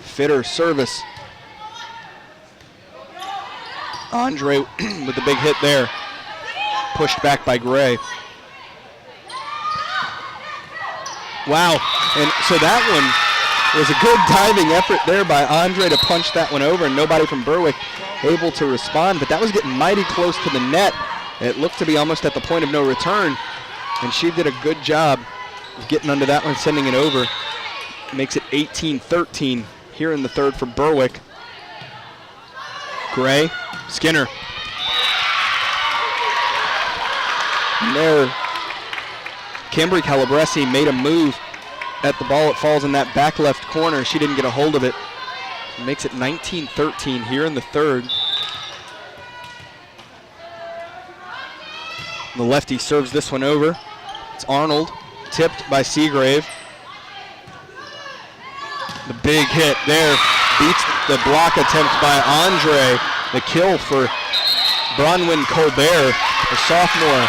S1: Fitter service. Andre with the big hit there. Pushed back by Gray. Wow, and so that one was a good diving effort there by Andre to punch that one over, and nobody from Berwick able to respond, but that was getting mighty close to the net. It looked to be almost at the point of no return, and she did a good job of getting under that one, sending it over. Makes it 18-13 here in the third for Berwick. Gray, Skinner. And there, Cambry Calabresi made a move at the ball. It falls in that back left corner. She didn't get a hold of it. It makes it 19-13 here in the third. The lefty serves this one over. It's Arnold, tipped by Seagrave. The big hit there beats the block attempt by Andre. The kill for Bronwyn Colbert, a sophomore,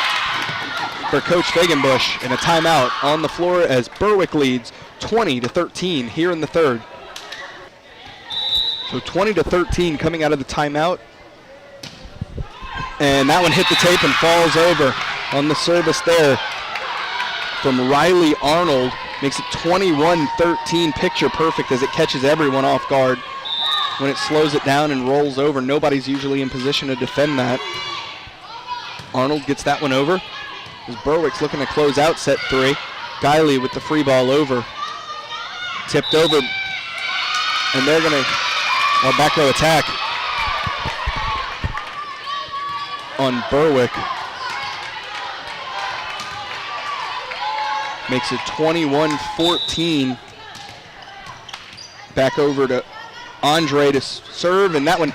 S1: for Coach Fagenbush, and a timeout on the floor as Berwick leads 20-13 here in the third. So 20-13 coming out of the timeout. And that one hit the tape and falls over on the service there from Riley Arnold. Makes it 21-13, picture perfect as it catches everyone off guard. When it slows it down and rolls over, nobody's usually in position to defend that. Arnold gets that one over. As Berwick's looking to close out set three. Guiley with the free ball over. Tipped over. And they're going to, back row attack on Berwick. makes it 21-14. Back over to Andre to serve, and that one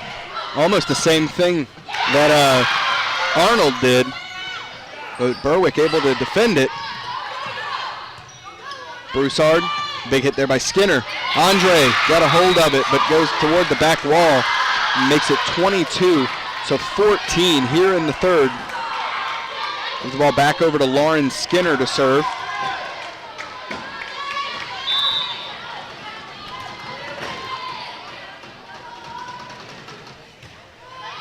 S1: almost the same thing that Arnold did, but Berwick able to defend it. Broussard, big hit there by Skinner. Andre got a hold of it, but goes toward the back wall, makes it 22, so 14 here in the third. Moves the ball back over to Lauren Skinner to serve.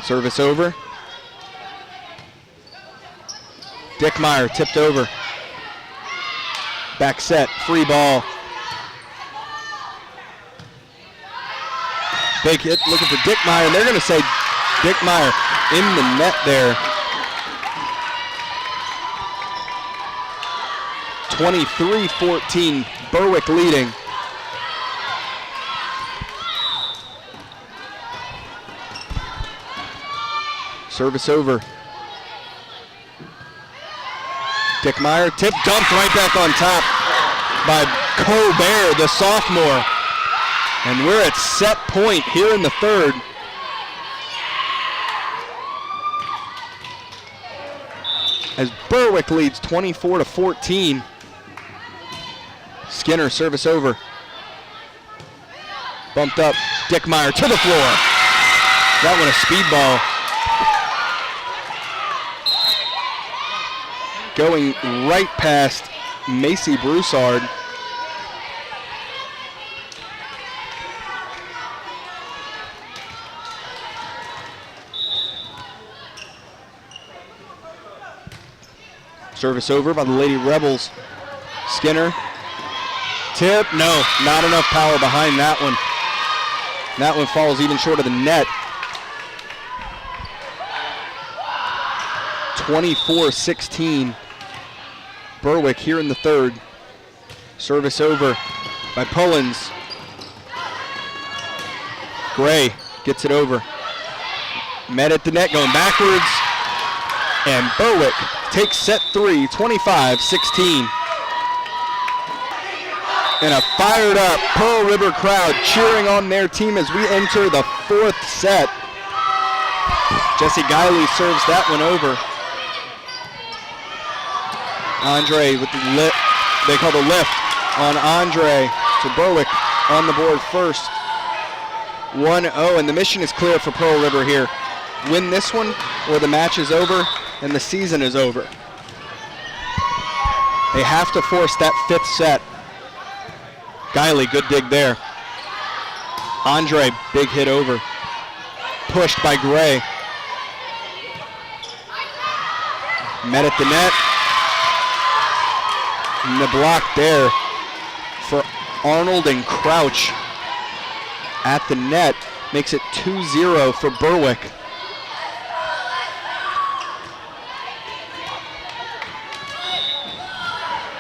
S1: Service over. Dickmeyer tipped over. Back set, free ball. Big hit looking for Dickmeyer, and they're going to say Dickmeyer in the net there. 23-14, Berwick leading. Service over. Dickmeyer, tip dumped right back on top by Colbert, the sophomore. And we're at set point here in the third. As Berwick leads 24-14. Skinner, service over. Bumped up, Dickmeyer to the floor. That one a speed ball. Going right past Macy Broussard. Service over by the Lady Rebels. Skinner. Tip, no, not enough power behind that one. That one falls even short of the net. 24-16. Berwick here in the third. Service over by Pullins. Gray gets it over. Met at the net, going backwards. And Berwick takes set three, 25-16. And a fired up Pearl River crowd cheering on their team as we enter the fourth set. Jesse Guiley serves that one over. Andre with the lift, they call the lift on Andre. So Berwick on the board first. 1-0, and the mission is clear for Pearl River here. Win this one or the match is over and the season is over. They have to force that fifth set. Guiley, good dig there. Andre, big hit over. Pushed by Gray. Met at the net. And the block there for Arnold and Crouch at the net makes it 2-0 for Berwick.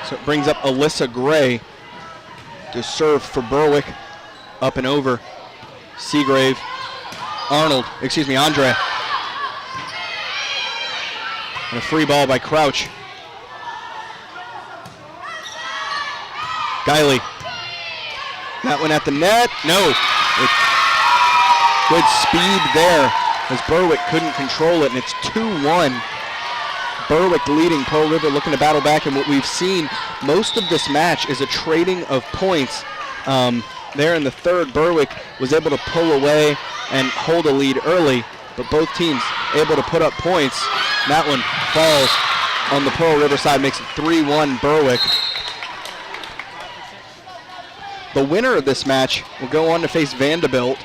S1: So it brings up Alyssa Gray to serve for Berwick. Up and over. Seagrave. Andre. And a free ball by Crouch. Guiley. That one at the net. No. Good speed there as Berwick couldn't control it, and it's 2-1. Berwick leading, Pearl River looking to battle back, and what we've seen most of this match is a trading of points. There in the third, Berwick was able to pull away and hold a lead early, but both teams able to put up points. That one falls on the Pearl River side, makes it 3-1 Berwick. The winner of this match will go on to face Vanderbilt,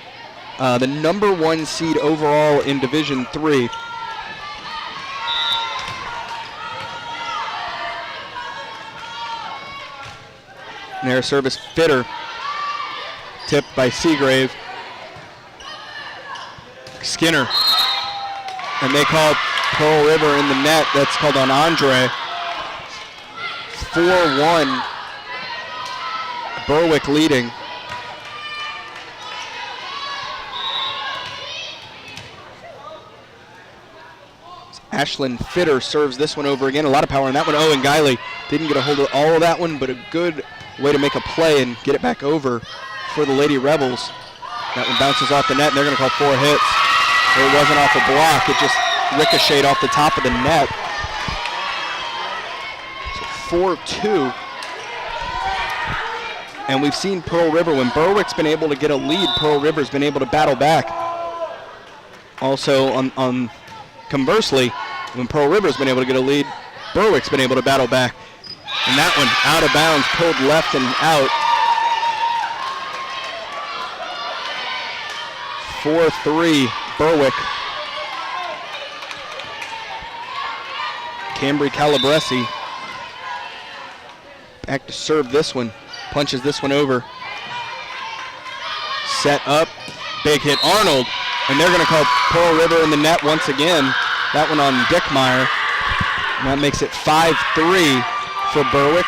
S1: the number 1 seed overall in Division III. And their service Fitter, tipped by Seagrave. Skinner, and they call Pearl River in the net. That's called on Andre. 4-1, Berwick leading. Ashlyn Fitter serves this one over again. A lot of power on that one. Oh, and Guiley Didn't get a hold of all of that one, but a good way to make a play and get it back over for the Lady Rebels. That one bounces off the net, and they're going to call 4 hits. It wasn't off a block. It just ricocheted off the top of the net. So 4-2. And we've seen Pearl River, when Berwick's been able to get a lead, Pearl River's been able to battle back. Also, on conversely, when Pearl River's been able to get a lead, Berwick's been able to battle back. And that one out of bounds, pulled left and out. 4-3 Berwick. Cambry Calabresi back to serve this one. Punches this one over. Set up. Big hit Arnold. And they're going to call Pearl River in the net once again. That one on Dickmeyer. And that makes it 5-3 for Berwick.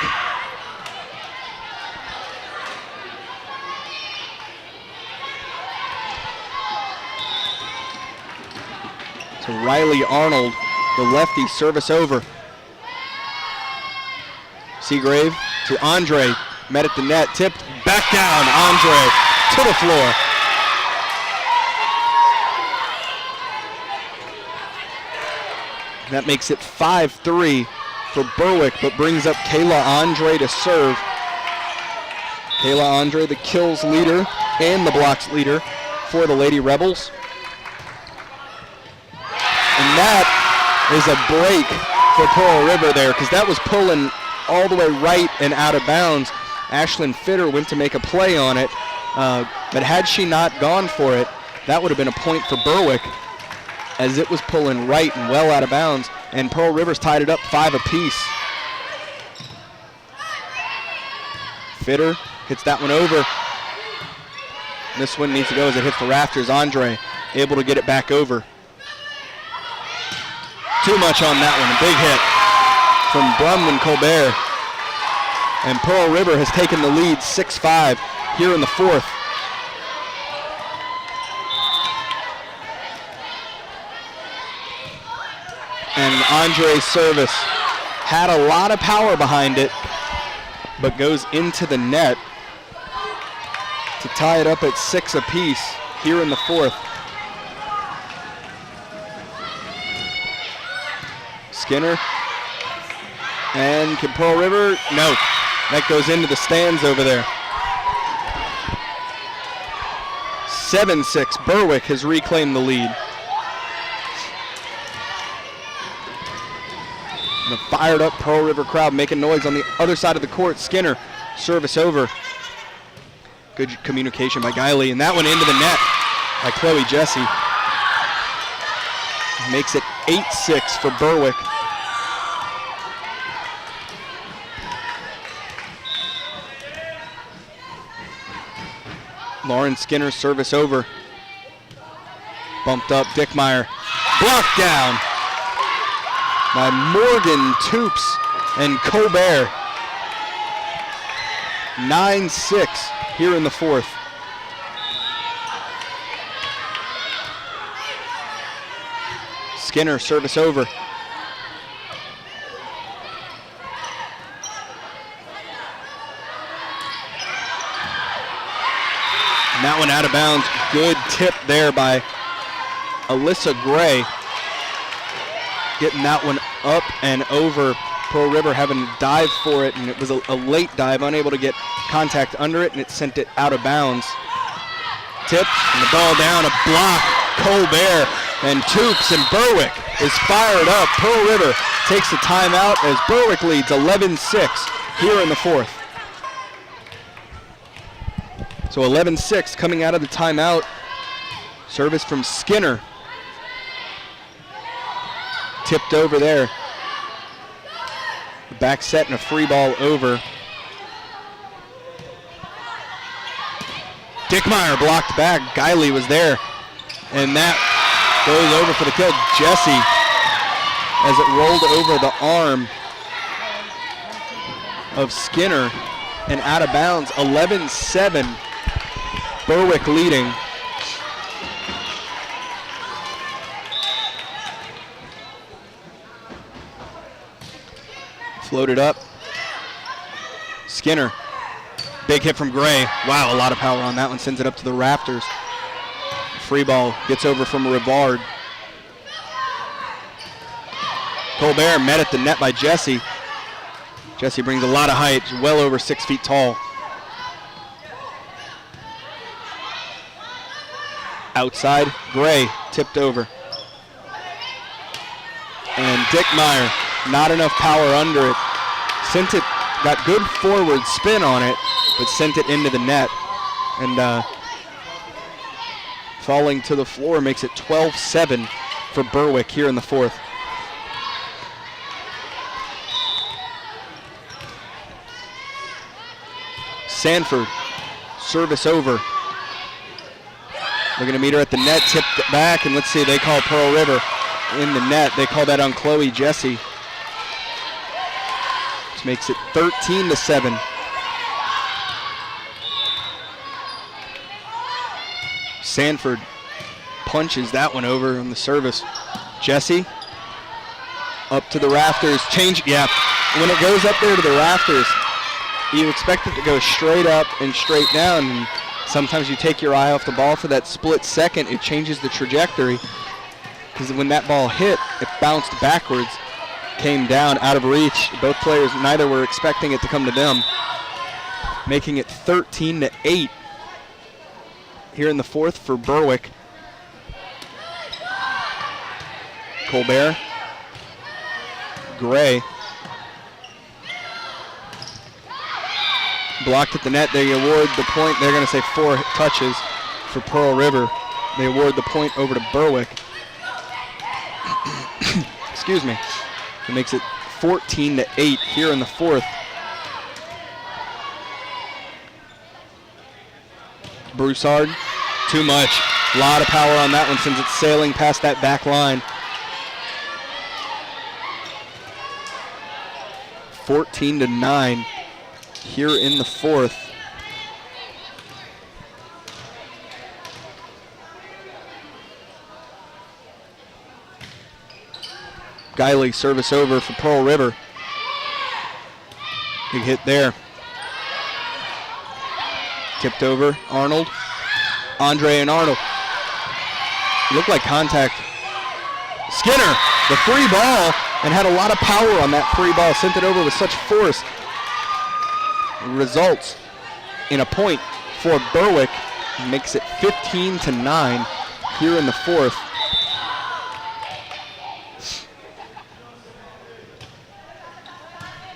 S1: To Riley Arnold, the lefty, service over. Seagrave to Andre, met at the net, tipped, back down, Andre to the floor. That makes it 5-3 for Berwick, but brings up Kayla Andre to serve. Kayla Andre, the kills leader and the blocks leader for the Lady Rebels. And that is a break for Pearl River there, because that was pulling all the way right and out of bounds. Ashlyn Fitter went to make a play on it, but had she not gone for it, that would have been a point for Berwick, as it was pulling right and well out of bounds, and Pearl River's tied it up 5 apiece. Fitter hits that one over. This one needs to go as it hits the rafters. Andre able to get it back over. Too much on that one, a big hit from Brumman Colbert. And Pearl River has taken the lead 6-5 here in the fourth. And Andre's service had a lot of power behind it, but goes into the net to tie it up at 6 apiece here in the fourth. Skinner, and can Pearl River? No, that goes into the stands over there. 7-6, Berwick has reclaimed the lead. And a fired up Pearl River crowd making noise on the other side of the court. Skinner, service over. Good communication by Guiley, and that one into the net by Chloe Jesse. Makes it 8-6 for Berwick. Lauren Skinner, service over. Bumped up, Dickmeyer. Blocked down by Morgan Toops and Colbert. 9-6 here in the fourth. Skinner, service over. And that one out of bounds. Good tip there by Alyssa Gray. Getting that one up and over. Pearl River having to dive for it, and it was a late dive, unable to get contact under it, and it sent it out of bounds. Tip, and the ball down, a block. Colbert and Toops, and Berwick is fired up. Pearl River takes a timeout as Berwick leads 11-6 here in the fourth. So 11-6 coming out of the timeout. Service from Skinner. Tipped over there. Back set and a free ball over. Dickmeyer blocked back. Guiley was there. And that goes over for the kill. Jesse, as it rolled over the arm of Skinner and out of bounds. 11-7. Berwick leading. Floated up. Skinner. Big hit from Gray. Wow, a lot of power on that one. Sends it up to the rafters. Free ball gets over from Rivard. Colbert met at the net by Jesse. Jesse brings a lot of height, well over 6 feet tall. Outside, Gray tipped over. And Dickmeyer, not enough power under it. Sent it, got good forward spin on it, but sent it into the net. And falling to the floor makes it 12-7 for Berwick here in the fourth. Sanford, service over. They're going to meet her at the net, tipped it back, and let's see, they call Pearl River in the net. They call that on Chloe Jesse. Which makes it 13-7. Sanford punches that one over on the service. Jesse, up to the rafters, change, yeah. When it goes up there to the rafters, you expect it to go straight up and straight down. And sometimes you take your eye off the ball for that split second, it changes the trajectory. Because when that ball hit, it bounced backwards, came down out of reach. Both players, neither were expecting it to come to them. Making it 13-8 here in the fourth for Berwick. Colbert, Gray. Blocked at the net. They award the point. They're going to say 4 touches for Pearl River. They award the point over to Berwick. Excuse me. It makes it 14-8 here in the fourth. Broussard, too much. A lot of power on that one since it's sailing past that back line. 14-9 here in the fourth. Guiley, service over for Pearl River. Big hit there. Tipped over, Arnold. Andre and Arnold. Looked like contact. Skinner, the free ball, and had a lot of power on that free ball. Sent it over with such force. Results in a point for Berwick. Makes it 15-9 here in the fourth.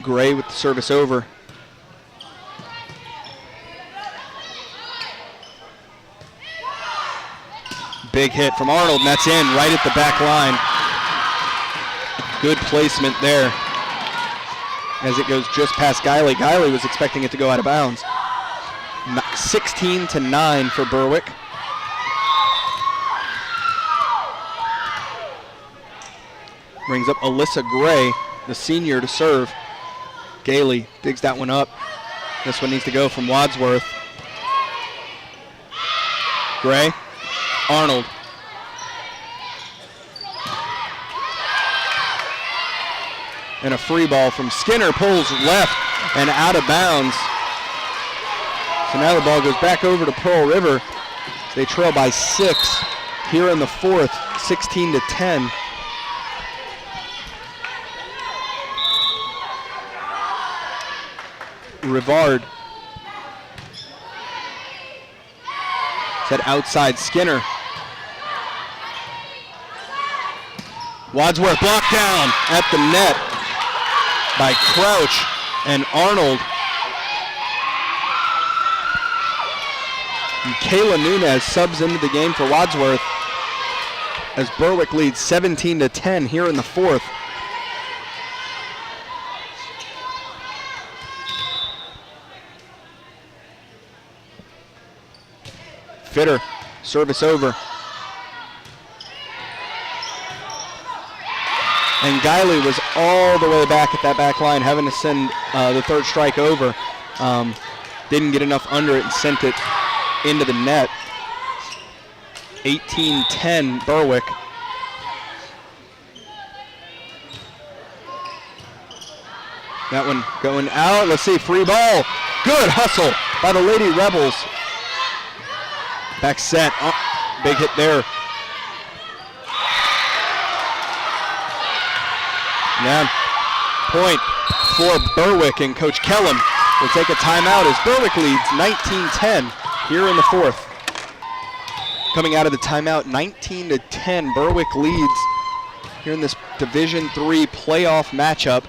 S1: Gray with the service over. Big hit from Arnold, and that's in right at the back line. Good placement there as it goes just past Guiley. Guiley was expecting it to go out of bounds. 16-9 for Berwick. Brings up Alyssa Gray, the senior, to serve. Gailey digs that one up. This one needs to go from Wadsworth. Gray, Arnold. And a free ball from Skinner, pulls left and out of bounds. So now the ball goes back over to Pearl River. They trail by 6 here in the fourth, 16-10. Rivard. Set outside Skinner. Wadsworth blocked down at the net by Crouch and Arnold. And Kayla Nunez subs into the game for Wadsworth as Berwick leads 17-10 here in the fourth. Fitter, service over. And Guiley was all the way back at that back line, having to send the third strike over. Didn't get enough under it and sent it into the net. 18-10 Berwick. That one going out. Let's see, free ball. Good hustle by the Lady Rebels. Back set. Oh, big hit there. Now, point for Berwick, and Coach Kellum will take a timeout as Berwick leads 19-10 here in the fourth. Coming out of the timeout, 19-10. Berwick leads here in this Division III playoff matchup.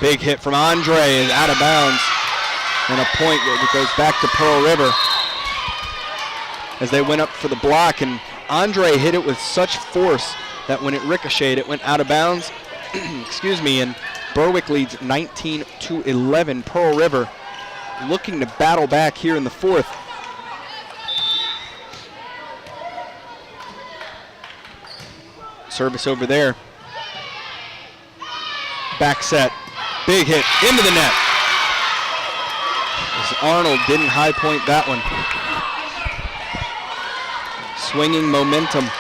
S1: Big hit from Andre is out of bounds, and a point that goes back to Pearl River as they went up for the block, and Andre hit it with such force that when it ricocheted, it went out of bounds. Excuse me, and Berwick leads 19-11. Pearl River looking to battle back here in the fourth. Service over there. Back set. Big hit into the net. As Arnold didn't high point that one. Swinging momentum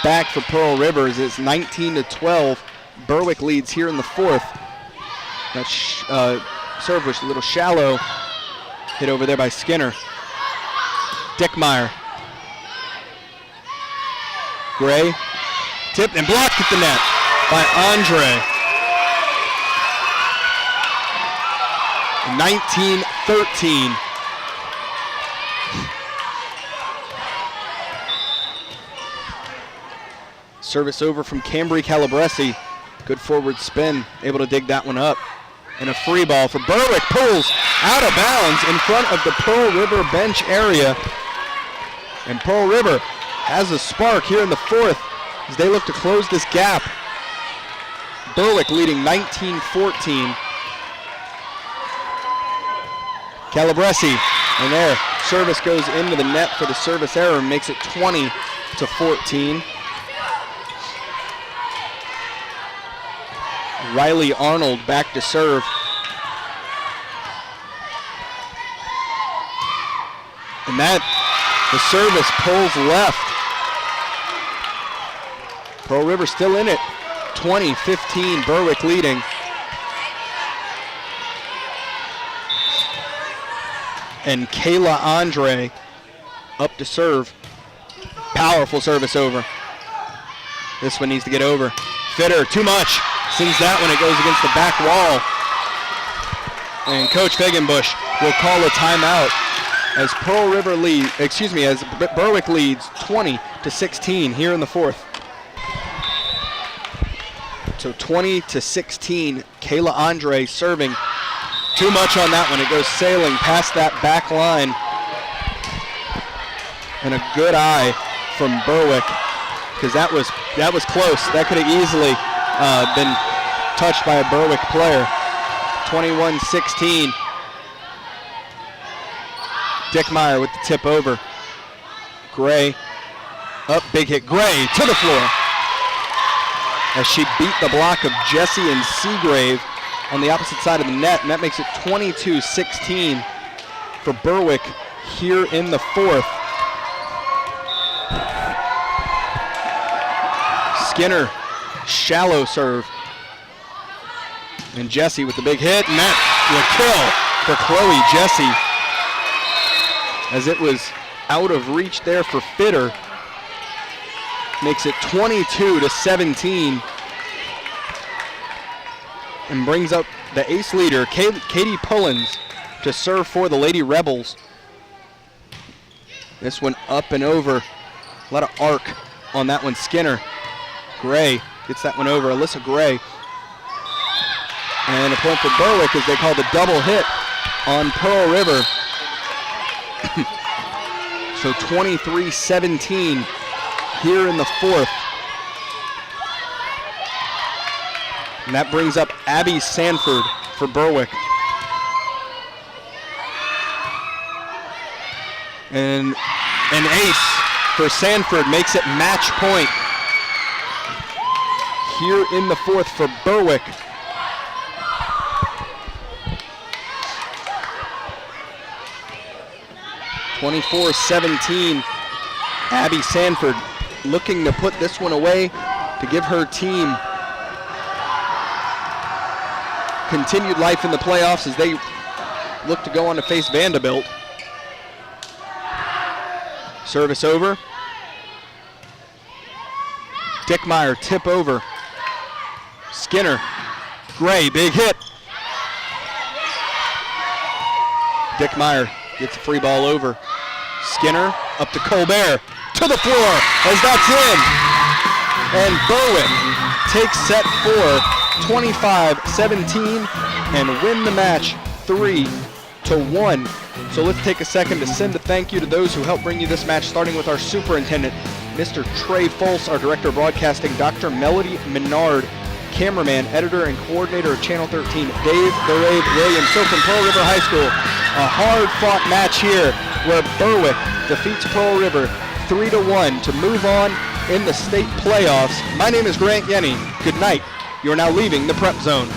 S1: back for Pearl River as it's 19-12. Berwick leads here in the fourth. That serve was a little shallow. Hit over there by Skinner. Dickmeyer. Gray. Tipped and blocked at the net by Andre. 19-13. Service over from Cambry Calabresi. Good forward spin, able to dig that one up. And a free ball for Berwick, pulls out of bounds in front of the Pearl River bench area. And Pearl River has a spark here in the fourth as they look to close this gap. Berwick leading 19-14. Calabresi, and there, service goes into the net for the service error and makes it 20-14. Riley Arnold back to serve. And that, the service pulls left. Pearl River still in it. 20-15, Berwick leading. And Kayla Andre up to serve. Powerful service over. This one needs to get over. Fitter, too much. Sings that when it goes against the back wall. And Coach Fagenbush will call a timeout as as Berwick leads 20-16 here in the fourth. So 20-16, Kayla Andre serving. Too much on that one. It goes sailing past that back line. And a good eye from Berwick, because that was close. That could have easily been touched by a Berwick player. 21-16. Dickmeyer with the tip over. Gray up, big hit. Gray to the floor as she beat the block of Jesse and Seagrave on the opposite side of the net, and that makes it 22-16 for Berwick here in the fourth. Skinner, shallow serve. And Jesse with the big hit, and that will kill for Chloe Jesse as it was out of reach there for Fitter. Makes it 22-17 and brings up the ace leader, Katie Pullins, to serve for the Lady Rebels. This one up and over. A lot of arc on that one. Skinner. Gray gets that one over. Alyssa Gray. And a point for Berwick as they call the double hit on Pearl River. So 23-17 here in the fourth. And that brings up Abby Sanford for Berwick. And an ace for Sanford makes it match point here in the fourth for Berwick. (24-17). Abby Sanford looking to put this one away to give her team continued life in the playoffs as they look to go on to face Vanderbilt. Service over. Dickmeyer tip over. Skinner. Gray, big hit. Dickmeyer gets the free ball over. Skinner up to Colbert. To the floor as that's in. And Berwick takes set 4, 25-17, and win the match 3-1. So let's take a second to send a thank you to those who helped bring you this match, starting with our superintendent, Mr. Trey Folse, our director of broadcasting, Dr. Melody Menard, cameraman, editor, and coordinator of Channel 13, Dave the Rave Williams. So from Pearl River High School, a hard-fought match here where Berwick defeats Pearl River 3-1 to move on in the state playoffs. My name is Grant Yenny. Good night. You are now leaving the Prep Zone.